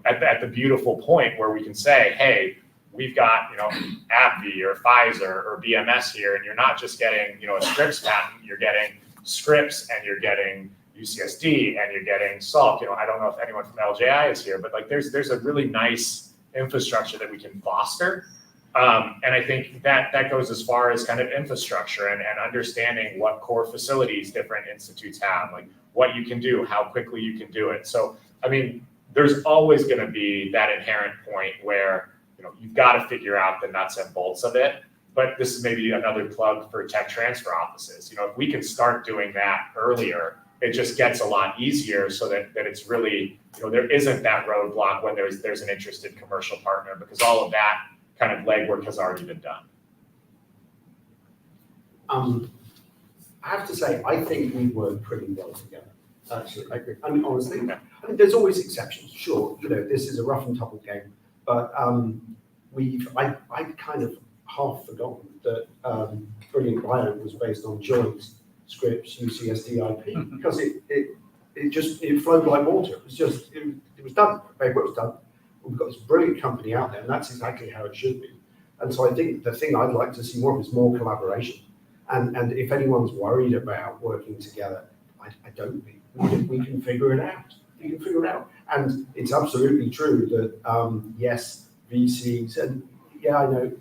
at the beautiful point where we can say, hey, we've got AbbVie or Pfizer or BMS here, and you're not just getting a Scripps patent, you're getting Scripps and you're getting UCSD and you're getting Salk. I don't know if anyone from LJI is here, but like there's a really nice infrastructure that we can foster. And I think that goes as far as kind of infrastructure and understanding what core facilities different institutes have, like what you can do, how quickly you can do it. So, I mean, there's always going to be that inherent point where, you've got to figure out the nuts and bolts of it. But this is maybe another plug for tech transfer offices. If we can start doing that earlier, it just gets a lot easier, so that it's really, there isn't that roadblock when there's an interested commercial partner, because all of that kind of legwork has already been done. I have to say, I think we work pretty well together. Actually, I agree. I mean, honestly, there's always exceptions. Sure, this is a rough and tumble game, but I'd kind of half forgotten that Brilliant Bio was based on joint Scripps UCSD IP, because it flowed like water. It was done. The paperwork was done. We've got this brilliant company out there, and that's exactly how it should be. And so I think the thing I'd like to see more of is more collaboration. And if anyone's worried about working together, I don't think we can figure it out. We can figure it out. And it's absolutely true that yes, VCs, and yeah, I know,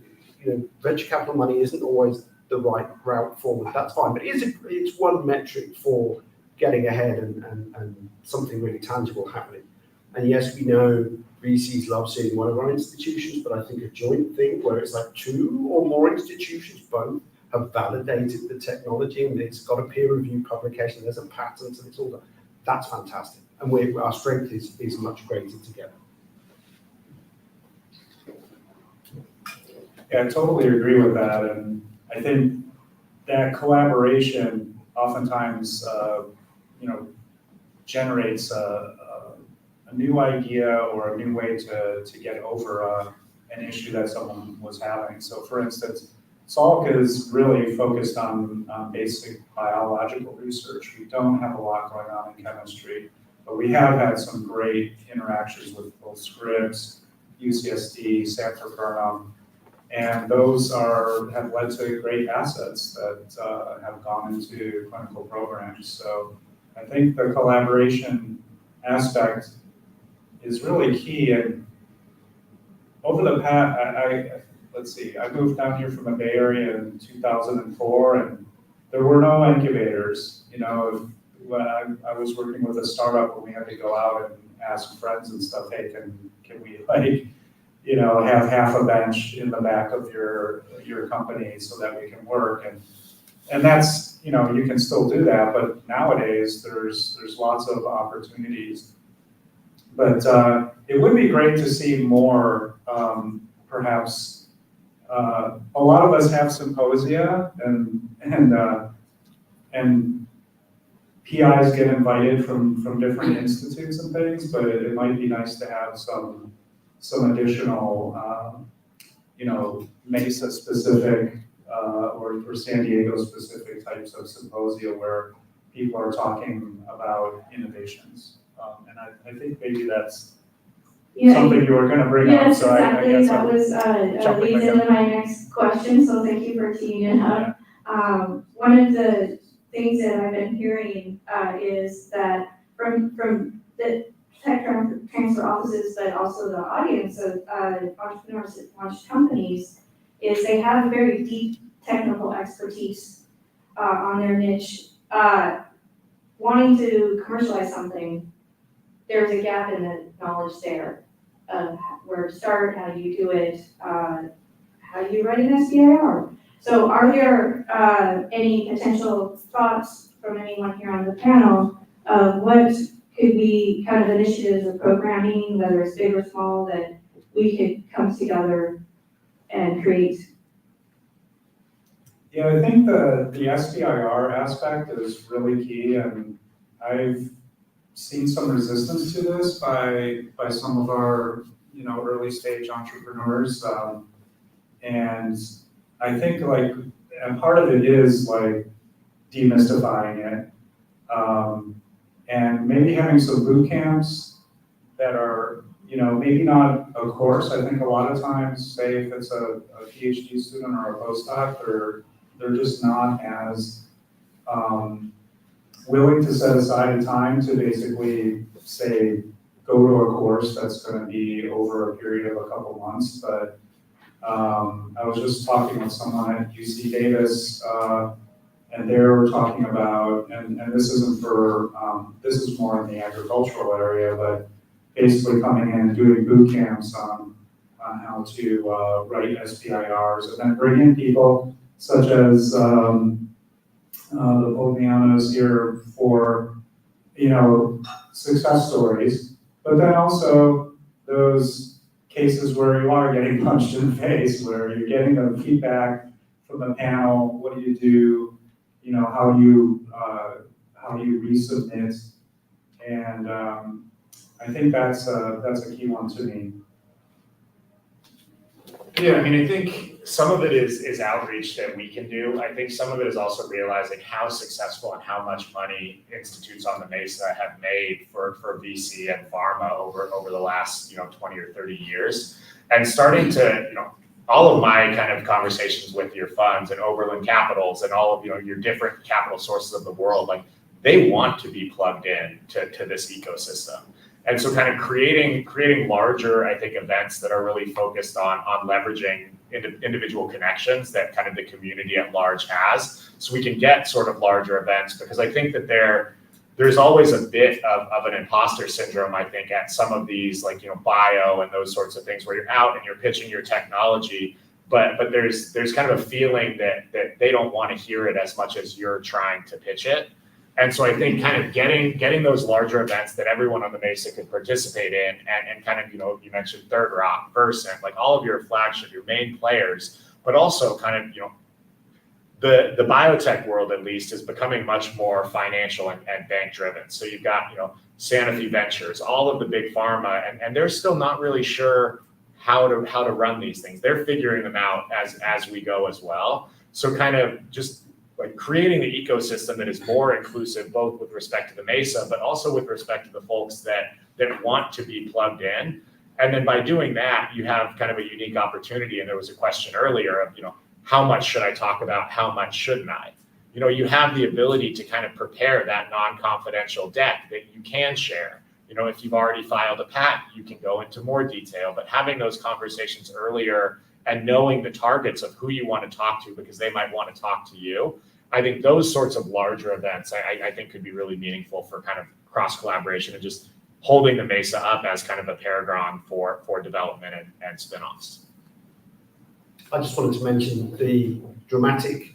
venture capital money isn't always the right route forward. That's fine, but it's one metric for getting ahead and something really tangible happening. And yes, we know VCs love seeing one of our institutions, but I think a joint thing where it's like two or more institutions both have validated the technology and it's got a peer-reviewed publication, there's a patent, and it's all done. That's fantastic. And our strength is much greater together. Yeah, I totally agree with that. And I think that collaboration oftentimes, generates a new idea or a new way to get over an issue that someone was having. So for instance, Salk is really focused on basic biological research. We don't have a lot going on in chemistry, but we have had some great interactions with both Scripps, UCSD, Sanford Burnham, and those have led to great assets that have gone into clinical programs. So I think the collaboration aspect is really key. And over the past, I moved down here from the Bay Area in 2004, and there were no incubators. When I was working with a startup, when we had to go out and ask friends and stuff, hey, can we have half a bench in the back of your company so that we can work, and that's, you can still do that, but nowadays there's lots of opportunities. But it would be great to see more, perhaps. A lot of us have symposia, and PIs get invited from different institutes and things, but it might be nice to have some additional, Mesa specific or San Diego specific types of symposia where people are talking about innovations. And I think maybe that's something you were going to bring up. Yes, So exactly. I guess that was leads into my next question. So thank you for teeing it up. One of the things that I've been hearing is that from the tech transfer offices, but also the audience of entrepreneurs that launch companies, is they have a very deep technical expertise on their niche, wanting to commercialize something, there's a gap in the knowledge there of where to start, how do you do it, how do you write an SBIR? So are there any potential thoughts from anyone here on the panel of what could be kind of initiatives or programming, whether it's big or small, that we could come together and create? Yeah, I think the SBIR aspect is really key, and I've seen some resistance to this by some of our, early stage entrepreneurs. And I think and part of it is demystifying it. And maybe having some boot camps that are, maybe not a course. I think a lot of times, say if it's a PhD student or a postdoc, they're just not as willing to set aside a time to basically say, go to a course that's going to be over a period of a couple months. But I was just talking with someone at UC Davis, and they were talking about, and this isn't for, this is more in the agricultural area, but basically coming in and doing boot camps on how to write SBIRs, and then bring in people such as the Poglianos here for, success stories, but then also those cases where you are getting punched in the face, where you're getting the feedback from the panel, what do you do, how you resubmit, and I think that's a key one to me. Yeah, I mean, I think some of it is outreach that we can do. I think some of it is also realizing how successful and how much money institutes on the Mesa have made for VC and pharma over the last 20 or 30 years, and starting to all of my kind of conversations with your funds and Oberlin Capitals and all of your different capital sources of the world, they want to be plugged in to this ecosystem. And so kind of creating larger, I think, events that are really focused on leveraging individual connections that kind of the community at large has, so we can get sort of larger events, because I think that there's always a bit of an imposter syndrome, I think, at some of these bio and those sorts of things where you're out and you're pitching your technology, but there's kind of a feeling that they don't want to hear it as much as you're trying to pitch it. And so I think kind of getting those larger events that everyone on the Mesa could participate in, and kind of, you mentioned Third Rock, Versant, all of your flagship, your main players, but also kind of, the biotech world at least is becoming much more financial and bank driven. So you've got, Sanofi Ventures, all of the big pharma, and they're still not really sure how to run these things. They're figuring them out as we go as well. So kind of just creating the ecosystem that is more inclusive, both with respect to the Mesa, but also with respect to the folks that want to be plugged in. And then by doing that, you have kind of a unique opportunity. And there was a question earlier of, how much should I talk about? How much shouldn't I? You have the ability to kind of prepare that non-confidential deck that you can share. If you've already filed a patent, you can go into more detail, but having those conversations earlier and knowing the targets of who you want to talk to, because they might want to talk to you, I think those sorts of larger events, I think could be really meaningful for kind of cross collaboration and just holding the Mesa up as kind of a paragon for development and spinoffs. I just wanted to mention the dramatic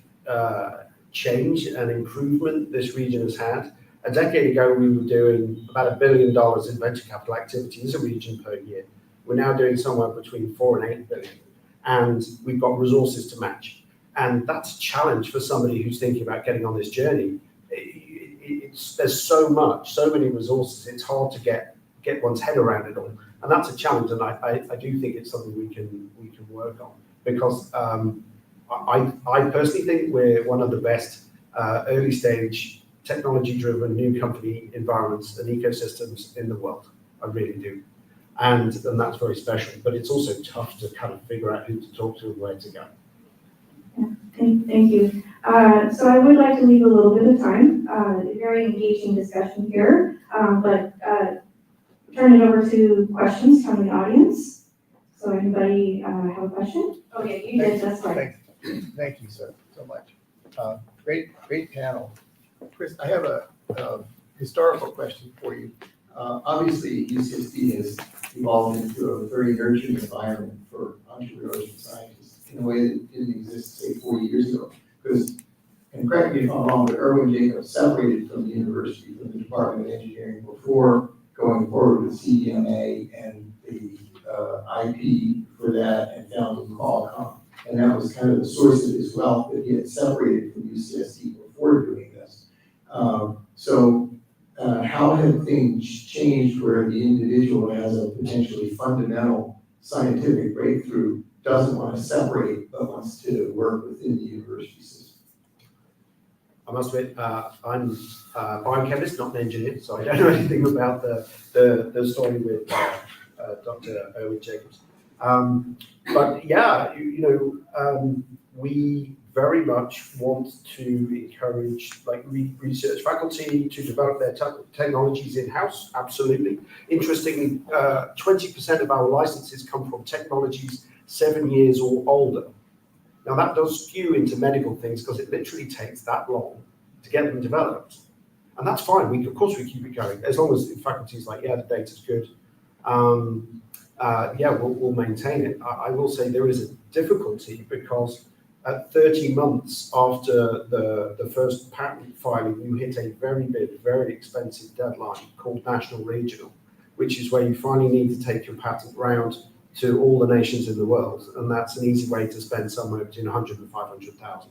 change and improvement this region has had. A decade ago, we were doing about $1 billion in venture capital activity as a region per year. We're now doing somewhere between 4 and 8 billion, and we've got resources to match. And that's a challenge for somebody who's thinking about getting on this journey. There's so many resources, it's hard to get one's head around it all. And that's a challenge, and I do think it's something we can work on, because I personally think we're one of the best early stage technology-driven new company environments and ecosystems in the world. I really do. And that's very special, but it's also tough to kind of figure out who to talk to and where to go. Yeah, thank you. So I would like to leave a little bit of time, a very engaging discussion here, but turn it over to questions from the audience. So anybody have a question? Okay, you did, that's right. Thank you, sir, so much. Great panel. Chris, I have a historical question for you. Obviously, UCSD has evolved into a very nurturing environment for entrepreneurs and scientists in a way that didn't exist, say, 40 years ago. Because, and correct me if I'm wrong, but Erwin Jacobs separated from the university, from the Department of Engineering, before going forward with CDMA and the IP for that, and founded Qualcomm. And that was kind of the source of his wealth, that he had separated from UCSD before doing this. How have things changed where the individual has a potentially fundamental scientific breakthrough, doesn't want to separate, but wants to work within the university system? I must admit, I'm a biochemist, not an engineer, so I don't know anything about the story with Dr. Erwin Jacobs. But yeah, we very much want to encourage research faculty to develop their technologies in-house, absolutely. Interestingly, 20% of our licenses come from technologies 7 years or older. Now that does skew into medical things because it literally takes that long to get them developed. And that's fine, of course we keep it going, as long as the faculty's like, yeah, the data's good. We'll maintain it. I will say there is a difficulty because at 30 months after the first patent filing, you hit a very big, very expensive deadline called national regional, which is where you finally need to take your patent round to all the nations in the world. And that's an easy way to spend somewhere between 100 and 500,000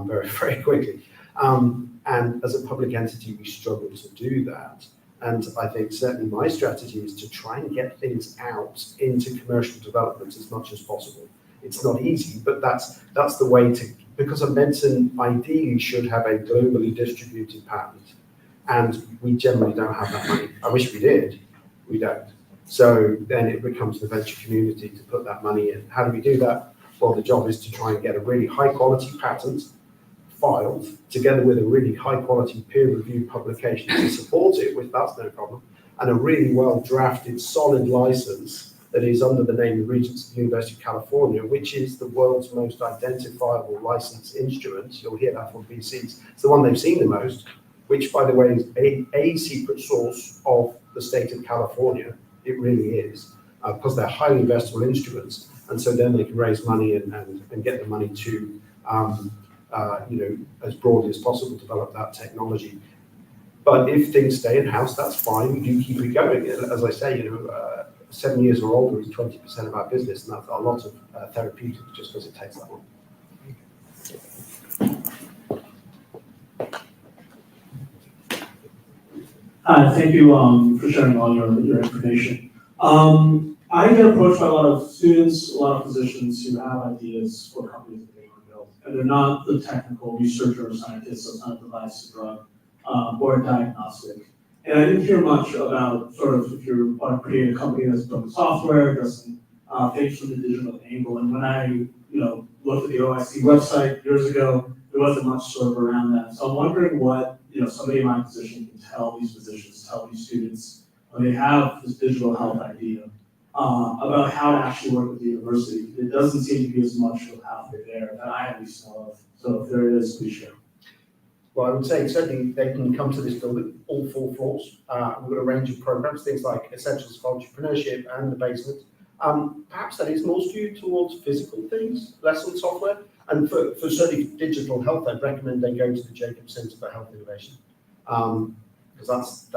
very, very quickly. And as a public entity, we struggle to do that. And I think certainly my strategy is to try and get things out into commercial development as much as possible. It's not easy, but that's the way to, because a medicine ideally should have a globally distributed patent. And we generally don't have that money. I wish we did, we don't. So then it becomes the venture community to put that money in. How do we do that? Well, the job is to try and get a really high quality patent filed together with a really high quality peer reviewed publication to support it, which that's no problem, and a really well drafted solid license that is under the name of Regents of the University of California, which is the world's most identifiable license instrument. You'll hear that from VCs. It's the one they've seen the most, which by the way is a secret source of the state of California. It really is, because they're highly investable instruments. And so then they can raise money and get the money to as broadly as possible, develop that technology. But if things stay in-house, that's fine. We do keep it going. As I say, 7 years or older is 20% of our business, and that's a lot of therapeutics just because it takes that long. Thank you for sharing all your information. I get approached by a lot of students, a lot of physicians who have ideas for companies that they want to build, and they're not the technical researcher or scientist, so it's not a device, a drug, or a diagnostic. And I didn't hear much about sort of if you want to create a company that's building software, doesn't think from the digital angle. And when I looked at the OIC website years ago, there wasn't much sort of around that. So I'm wondering what somebody in my position can tell these physicians, tell these students when they have this digital health idea about how to actually work with the university. It doesn't seem to be as much of a pathway there that I at least know of. So if there is, please share. Well, I would say certainly they can come to this building, all 4 floors. We've got a range of programs, things like Essentials for Entrepreneurship and the basement. Perhaps that is more skewed towards physical things, less on software. And for certainly digital health, I'd recommend they go to the Jacobs Center for Health Innovation, because that's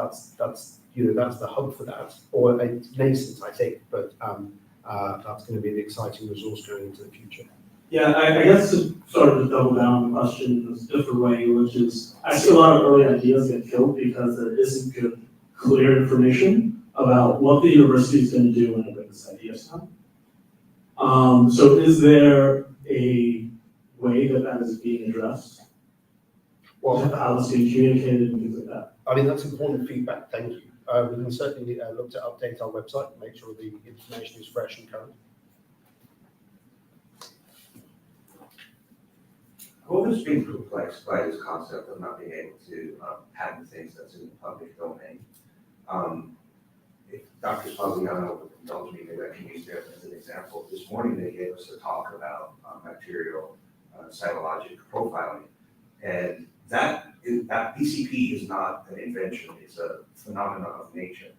the hub for that, or it's nascent, I think, but that's going to be an exciting resource going into the future. Yeah, I guess to sort of double down on the question in a different way, which is I see a lot of early ideas get killed because there isn't good, clear information about what the university is going to do when they bring this idea to them. So is there a way that is being addressed? Well, how it's being communicated and things like that? I mean, that's important feedback, thank you. We can certainly look to update our website and make sure the information is fresh and current. I've always been perplexed by this concept of not being able to patent things that's in the public domain. Dr. Spaziano would indulge me, maybe I can use that as an example. This morning, they gave us a talk about bacterial cytologic profiling. And that BCP is not an invention, it's a phenomenon of nature.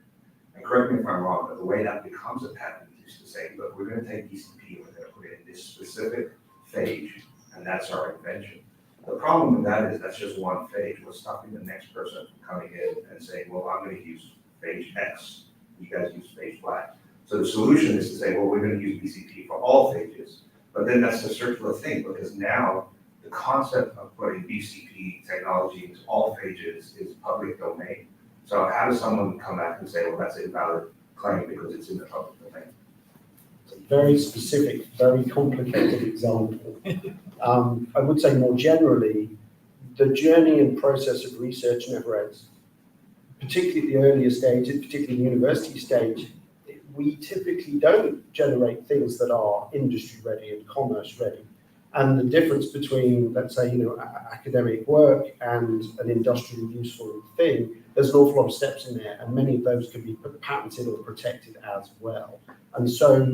And correct me if I'm wrong, but the way that becomes a patent is to say, look, we're going to take BCP and we're going to put it in this specific phage, and that's our invention. The problem with that is that's just one phage. What's stopping the next person from coming in and saying, well, I'm going to use phage X, you guys use phage Y. So the solution is to say, well, we're going to use BCP for all phages. But then that's a circular thing, because now the concept of putting BCP technology into all phages is public domain. So how does someone come back and say, well, that's an invalid claim because it's in the public domain? It's a very specific, very complicated example. I would say more generally, the journey and process of research never ends. Particularly at the earlier stages, particularly the university stage, we typically don't generate things that are industry ready and commerce ready. And the difference between, let's say, academic work and an industrially useful thing, there's an awful lot of steps in there, and many of those can be patented or protected as well. And so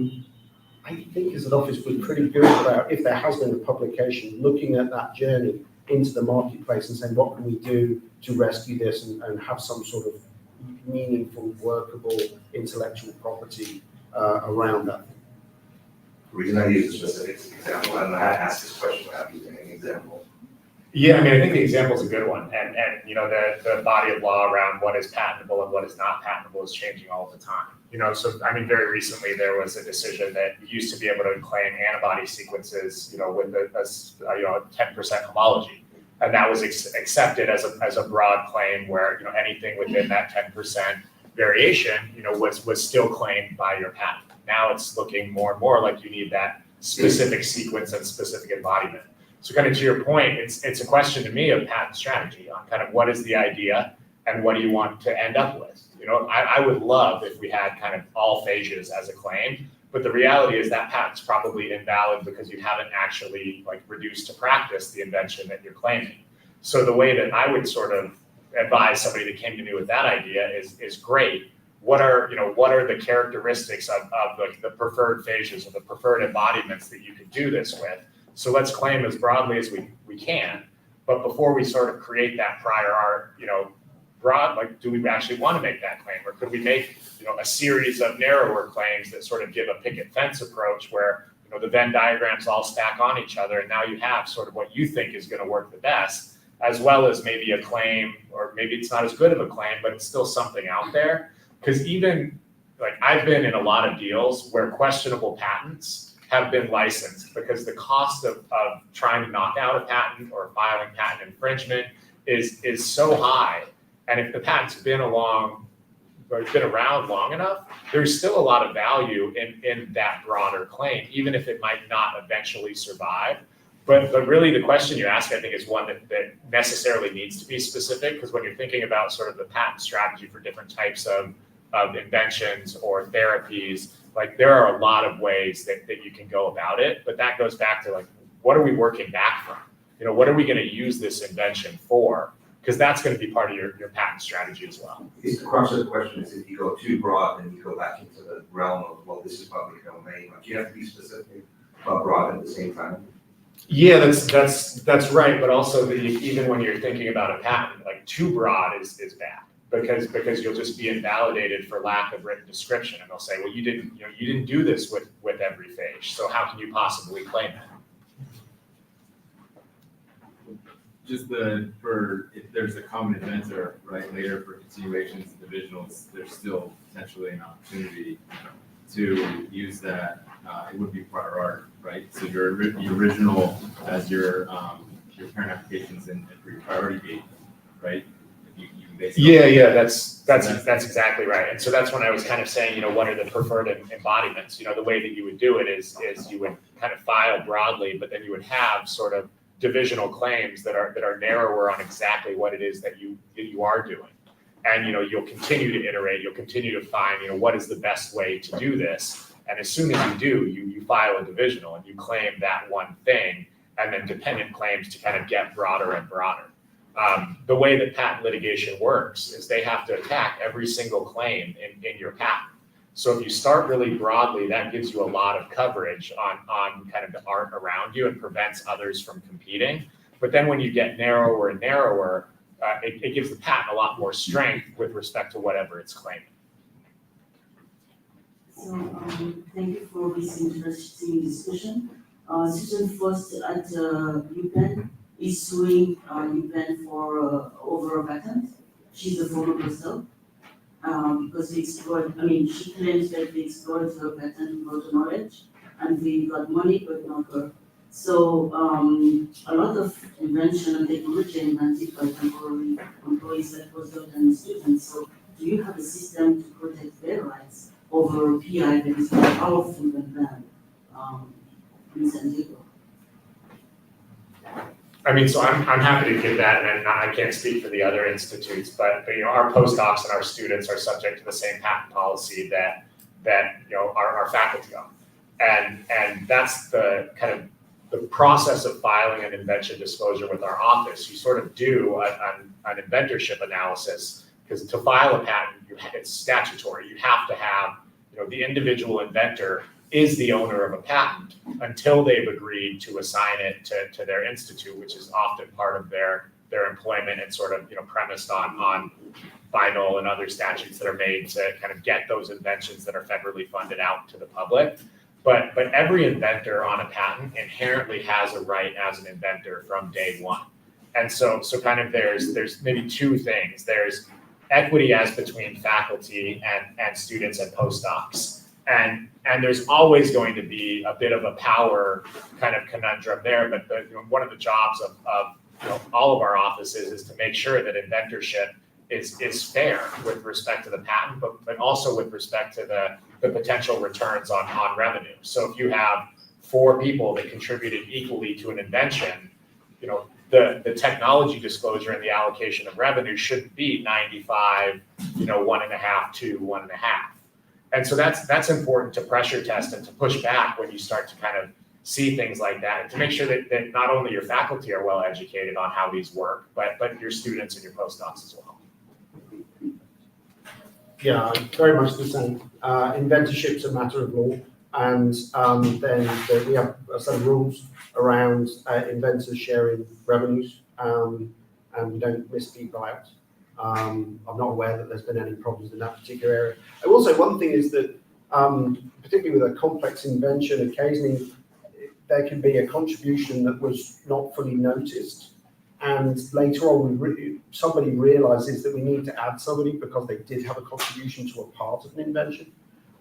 I think as an office, we're pretty good about, if there has been a publication, looking at that journey into the marketplace and saying, what can we do to rescue this and have some sort of meaningful, workable intellectual property around that. The reason I use a specific example, I don't know how to ask this question without using an example. Yeah, I mean, I think the example is a good one, and the body of law around what is patentable and what is not patentable is changing all the time. So I mean, very recently there was a decision that you used to be able to claim antibody sequences, with a 10% homology, and that was accepted as a broad claim where anything within that 10% variation, was still claimed by your patent. Now it's looking more and more like you need that specific sequence and specific embodiment. So kind of to your point, it's a question to me of patent strategy on kind of what is the idea and what do you want to end up with. I would love if we had kind of all phages as a claim, but the reality is that patent's probably invalid because you haven't actually reduced to practice the invention that you're claiming. So the way that I would sort of advise somebody that came to me with that idea is great. What are the characteristics of the preferred phages or the preferred embodiments that you could do this with? So let's claim as broadly as we can, but before we sort of create that prior art, broad, do we actually want to make that claim, or could we make a series of narrower claims that sort of give a picket fence approach where the Venn diagrams all stack on each other, and now you have sort of what you think is going to work the best, as well as maybe a claim, or maybe it's not as good of a claim, but it's still something out there. Because even I've been in a lot of deals where questionable patents have been licensed because the cost of trying to knock out a patent or filing patent infringement is so high. And if the patent's been around long enough, there's still a lot of value in that broader claim, even if it might not eventually survive. But really the question you ask, I think, is one that necessarily needs to be specific, because when you're thinking about sort of the patent strategy for different types of inventions or therapies, there are a lot of ways that you can go about it. But that goes back to what are we working back from? What are we going to use this invention for? Because that's going to be part of your patent strategy as well. The crux of the question is, if you go too broad, then you go back into the realm of, well, this is public domain. Do you have to be specific but broad at the same time? Yeah, that's right. But also, even when you're thinking about a patent, too broad is bad, because you'll just be invalidated for lack of written description, and they'll say, well, you didn't do this with every phage, so how can you possibly claim it? Just if there's a common inventor, right, later for continuations and divisionals, there's still potentially an opportunity to use that. It would be prior art, right? So your original as your parent applications and for your priority gate, right? You Yeah, that's exactly right. And so that's when I was kind of saying, what are the preferred embodiments? The way that you would do it is you would kind of file broadly, but then you would have sort of divisional claims that are narrower on exactly what it is that you are doing. And you'll continue to iterate, you'll continue to find what is the best way to do this. And as soon as you do, you file a divisional and you claim that one thing, and then dependent claims to kind of get broader and broader. The way that patent litigation works is they have to attack every single claim in your patent. So if you start really broadly, that gives you a lot of coverage on kind of the art around you and prevents others from competing. But then when you get narrower and narrower, it gives the patent a lot more strength with respect to whatever it's claiming. So, thank you for this interesting discussion. Susan First at UPenn is suing UPenn for over a patent. She's a former postdoc. Because they explored, she claims that they explored her patent without knowledge and they got money but not her. So a lot of invention and technology invented by temporary employees like postdocs and students. So do you have a system to protect their rights over PI that is more powerful than them in San Diego? So I'm happy to give that, and I can't speak for the other institutes, but our postdocs and our students are subject to the same patent policy that our faculty are. And that's the kind of the process of filing an invention disclosure with our office. You sort of do an inventorship analysis, because to file a patent, it's statutory. You have to have, the individual inventor is the owner of a patent until they've agreed to assign it to their institute, which is often part of their employment and sort of, premised on final and other statutes that are made to kind of get those inventions that are federally funded out to the public. But every inventor on a patent inherently has a right as an inventor from day one. And so kind of there's maybe two things. There's equity as between faculty and students and postdocs. And there's always going to be a bit of a power kind of conundrum there, but one of the jobs of all of our offices is to make sure that inventorship is fair with respect to the patent, but also with respect to the potential returns on revenue. So if you have 4 people that contributed equally to an invention, the technology disclosure and the allocation of revenue shouldn't be 95, 1.5 to 1.5. And so that's important to pressure test and to push back when you start to kind of see things like that, and to make sure that not only your faculty are well educated on how these work, but your students and your postdocs as well. Yeah, very much the same. Inventorship's a matter of law, and then we have a set of rules around inventors sharing revenues, and we don't miss people out. I'm not aware that there's been any problems in that particular area. I will say one thing is that, particularly with a complex invention, occasionally there can be a contribution that was not fully noticed, and later on somebody realizes that we need to add somebody because they did have a contribution to a part of an invention,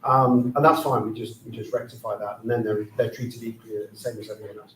and that's fine. We just rectify that, and then they're treated equally, the same as everyone else.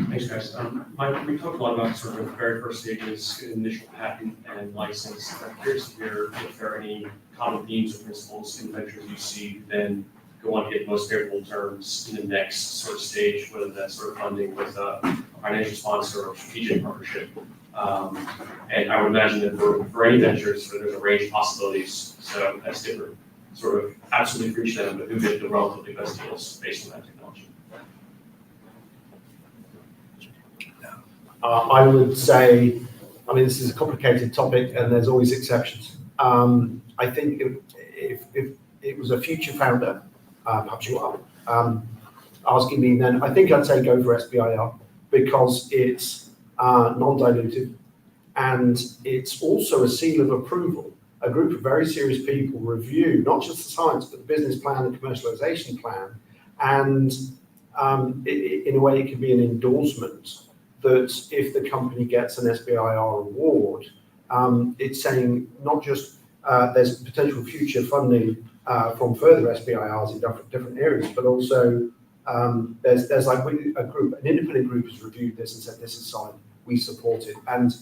Thanks, guys. Mike, we talked a lot about sort of the very first stages, initial patent and license. I'm curious if there are any common themes or principles in ventures you see then go on to get most favorable terms in the next sort of stage, whether that's sort of funding with a financial sponsor or strategic partnership. And I would imagine that for any ventures, there's a range of possibilities. So that's different, sort of absolutely for each of them, but who get the relatively best deals based on that technology. I would say, this is a complicated topic and there's always exceptions. I think if it was a future founder, perhaps you are, asking me then, I think I'd say go for SBIR because it's non-dilutive and it's also a seal of approval. A group of very serious people review not just the science, but the business plan, the commercialization plan, and in a way it can be an endorsement that if the company gets an SBIR award, it's saying not just there's potential future funding from further SBIRs in different areas, but also there's like a group, an independent group has reviewed this and said this is solid, we support it, and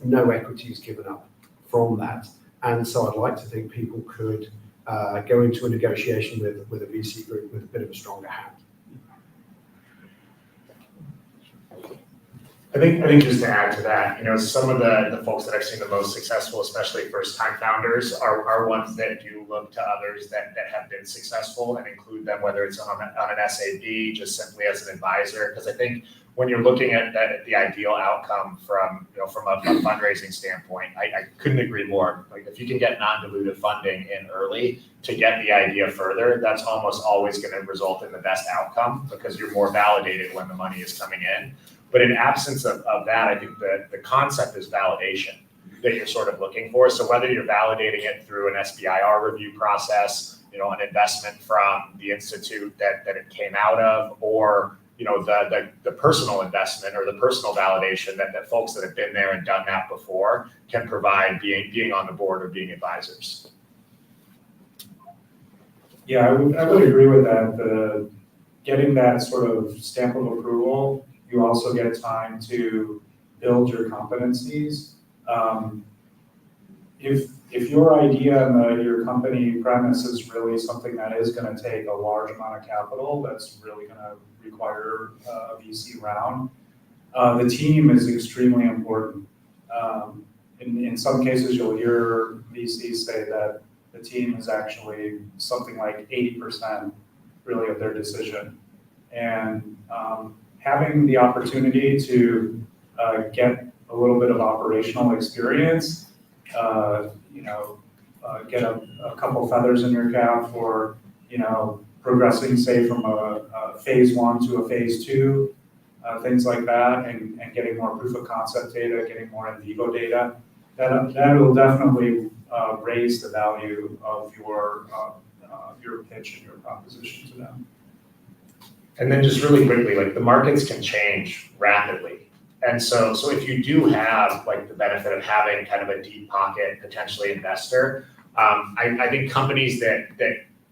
no equity is given up from that. And so I'd like to think people could go into a negotiation with a VC group with a bit of a stronger hand. I think just to add to that, some of the folks that I've seen the most successful, especially first-time founders, are ones that do look to others that have been successful and include them, whether it's on an SAB, just simply as an advisor. Because I think when you're looking at the ideal outcome from a fundraising standpoint, I couldn't agree more. Like if you can get non-dilutive funding in early to get the idea further, that's almost always going to result in the best outcome because you're more validated when the money is coming in. But in absence of that, I think the concept is validation that you're sort of looking for. So whether you're validating it through an SBIR review process, an investment from the institute that it came out of, or the personal investment or the personal validation that folks that have been there and done that before can provide being on the board or being advisors. Yeah, I would agree with that. Getting that sort of stamp of approval, you also get time to build your competencies. If your idea and your company premise is really something that is going to take a large amount of capital, that's really going to require a VC round, the team is extremely important. In some cases, you'll hear VCs say that the team is actually something like 80% really of their decision. And having the opportunity to get a little bit of operational experience, get a couple feathers in your cap for, progressing, say, from a phase 1 to a phase 2, things like that, and getting more proof of concept data, getting more in vivo data, that will definitely raise the value of your pitch and your proposition to them. And then just really quickly, like the markets can change rapidly. And so if you do have like the benefit of having kind of a deep pocket, potentially investor, I think companies that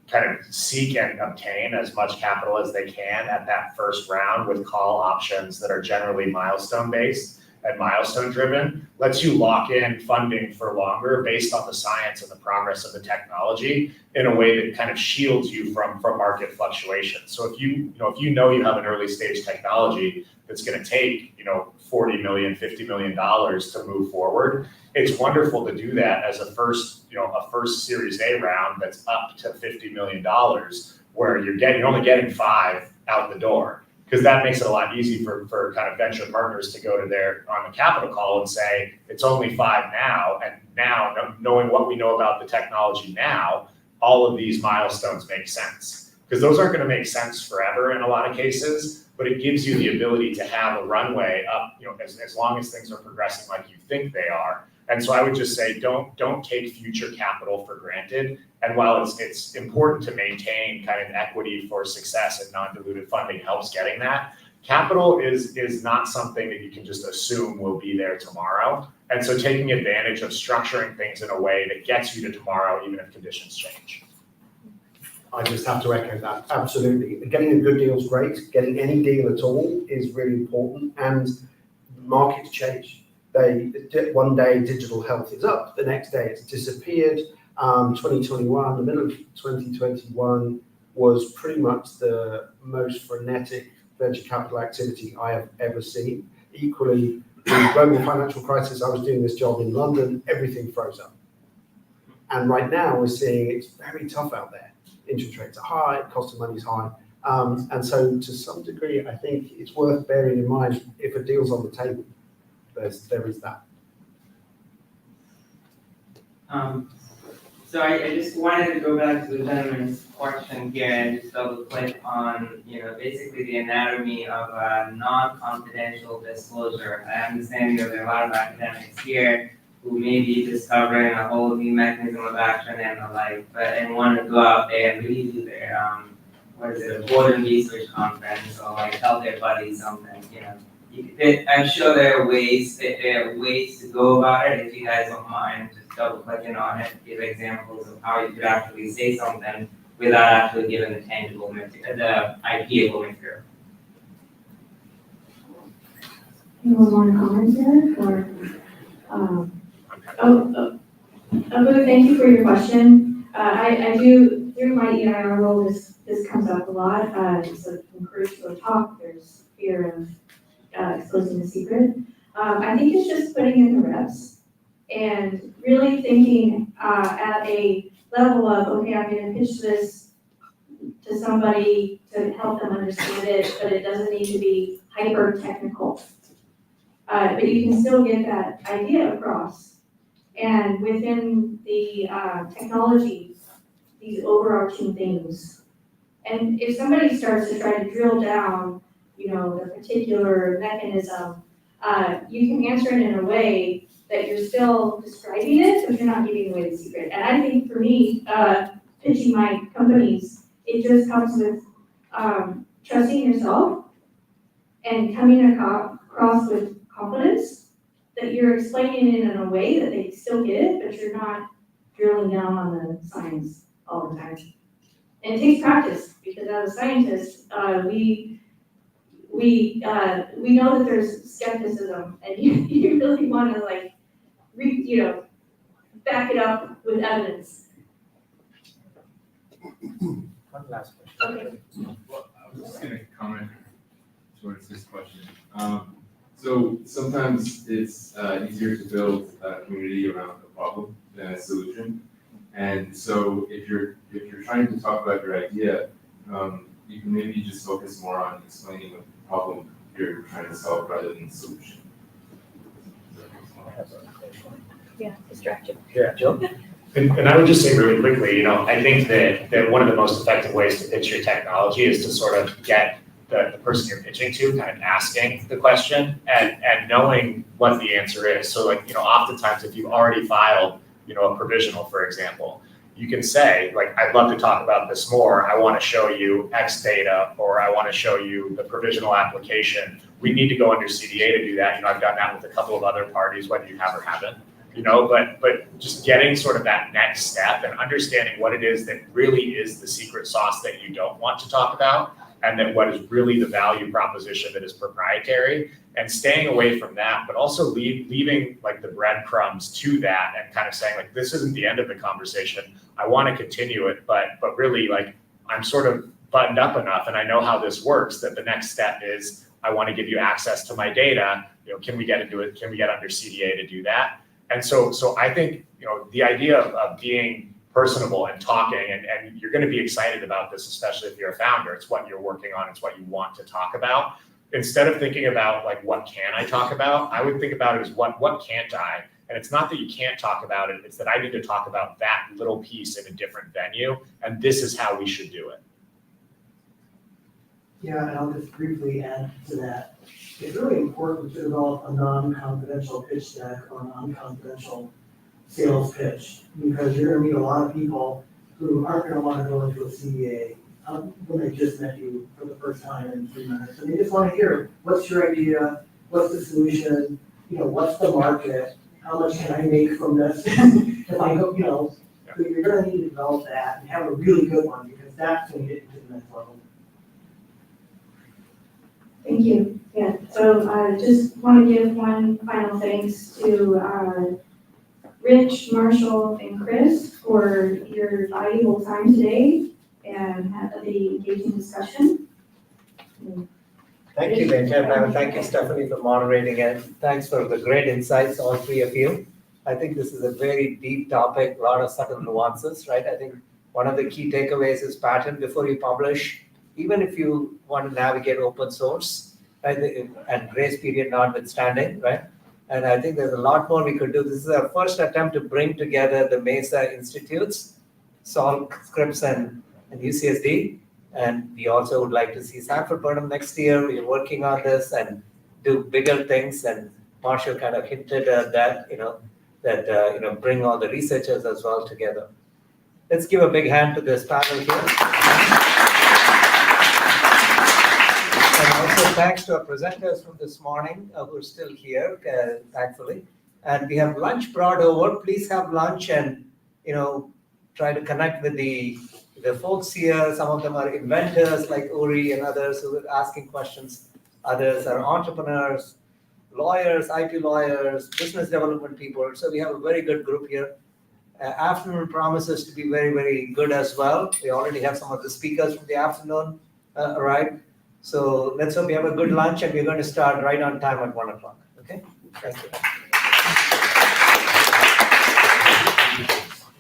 kind of seek and obtain as much capital as they can at that first round with call options that are generally milestone based and milestone driven lets you lock in funding for longer based on the science and the progress of the technology in a way that kind of shields you from market fluctuations. So if you have an early stage technology that's going to take, $40 million, $50 million to move forward, it's wonderful to do that as a first Series A round that's up to $50 million, where you're only getting 5 out the door, because that makes it a lot easier for kind of venture partners to go to on the capital call and say, it's only 5 now, and now knowing what we know about the technology now, all of these milestones make sense, because those aren't going to make sense forever in a lot of cases. But it gives you the ability to have a runway up, as long as things are progressing like you think they are. And so I would just say, don't take future capital for granted. And while it's important to maintain kind of equity for success, and non-dilutive funding helps getting that, capital is not something that you can just assume will be there tomorrow. And so taking advantage of structuring things in a way that gets you to tomorrow, even if conditions change. I just have to echo that. Absolutely. Getting a good deal is great. Getting any deal at all is really important. And markets change. One day digital health is up, the next day it's disappeared. 2021, the middle of 2021 was pretty much the most frenetic venture capital activity I have ever seen. Equally, the global financial crisis, I was doing this job in London, everything froze up. And right now we're seeing it's very tough out there. Interest rates are high, cost of money is high. And so to some degree, I think it's worth bearing in mind if a deal's on the table, there is that. So I just wanted to go back to the gentleman's question here and just double click on, basically the anatomy of a non-confidential disclosure. I understand, there are a lot of academics here who may be discovering a whole new mechanism of action and the like, and want to go out there and really do their, a board and research conference, or like tell their buddies something, I'm sure there are ways to go about it. If you guys don't mind just double clicking on it, give examples of how you could actually say something without actually giving the tangible material, the IP-able material. Anyone want to comment there, or? Thank you for your question. I do, through my EIR role, this comes up a lot. So encouraged to go talk, there's fear of exposing the secret. I think it's just putting in the reps and really thinking at a level of, okay, I'm gonna pitch this to somebody to help them understand it, but it doesn't need to be hyper technical. But you can still get that idea across. And within the technology, these overarching things. And if somebody starts to try to drill down, you know, the particular mechanism, you can answer it in a way that you're still describing it, but you're not giving away the secret. And I think for me, pitching my companies, it just comes with trusting yourself and coming across with confidence that you're explaining it in a way that they still get it, but you're not drilling down on the science all the time. And it takes practice, because as a scientist, we know that there's skepticism, and you really want to back it up with evidence. One last question. Okay. Well, I was just gonna comment towards this question. So sometimes it's easier to build a community around a problem than a solution. And so if you're trying to talk about your idea, you can maybe just focus more on explaining what the problem you're trying to solve rather than the solution. Yeah, distracted. Yeah, Joe? And I would just say really quickly, I think that one of the most effective ways to pitch your technology is to sort of get the person you're pitching to kind of asking the question and knowing what the answer is. So oftentimes if you've already filed, a provisional, for example, you can say, I'd love to talk about this more. I want to show you X data, or I want to show you the provisional application. We need to go under CDA to do that. I've done that with a couple of other parties, whether you have or haven't. But just getting sort of that next step and understanding what it is that really is the secret sauce that you don't want to talk about, and then what is really the value proposition that is proprietary, and staying away from that, but also leaving the breadcrumbs to that, and kind of saying this isn't the end of the conversation. I want to continue it, but really I'm sort of buttoned up enough and I know how this works that the next step is I want to give you access to my data. Can we get into it? Can we get under CDA to do that? And so I think, the idea of being personable and talking, and you're going to be excited about this, especially if you're a founder. It's what you're working on. It's what you want to talk about. Instead of thinking about what can I talk about, I would think about it as what can't I? And it's not that you can't talk about it. It's that I need to talk about that little piece in a different venue. And this is how we should do it. Yeah, and I'll just briefly add to that. It's really important to develop a non-confidential pitch deck or non-confidential sales pitch, because you're gonna meet a lot of people who aren't gonna wanna go into a CDA when they just met you for the first time in 3 minutes. And they just wanna hear, what's your idea? What's the solution? What's the market? How much can I make from this? If I go, so you're gonna need to develop that and have a really good one, because that's gonna get you to the next level. Thank you. Yeah, so I just want to give one final thanks to Rich, Marshall, and Chris for your valuable time today and have the engaging discussion. Thank you, the entire panel. Thank you, Stephanie, for moderating, and thanks for the great insights, all three of you. I think this is a very deep topic, a lot of subtle nuances, right? I think one of the key takeaways is patent before you publish, even if you want to navigate open source, right? And grace period notwithstanding, right? And I think there's a lot more we could do. This is our first attempt to bring together the MESA institutes, Solve, Scripps, and UCSD. And we also would like to see Sanford Burnham next year. We're working on this and do bigger things. And Marshall kind of hinted at that, bring all the researchers as well together. Let's give a big hand to this panel here. And also thanks to our presenters from this morning who are still here, thankfully. And we have lunch brought over. Please have lunch and, try to connect with the folks here. Some of them are inventors like Uri and others who are asking questions. Others are entrepreneurs, lawyers, IP lawyers, business development people. So we have a very good group here. Afternoon promises to be very, very good as well. We already have some of the speakers from the afternoon arrived. So let's hope you have a good lunch and we're going to start right on time at 1 o'clock, okay? Thank you.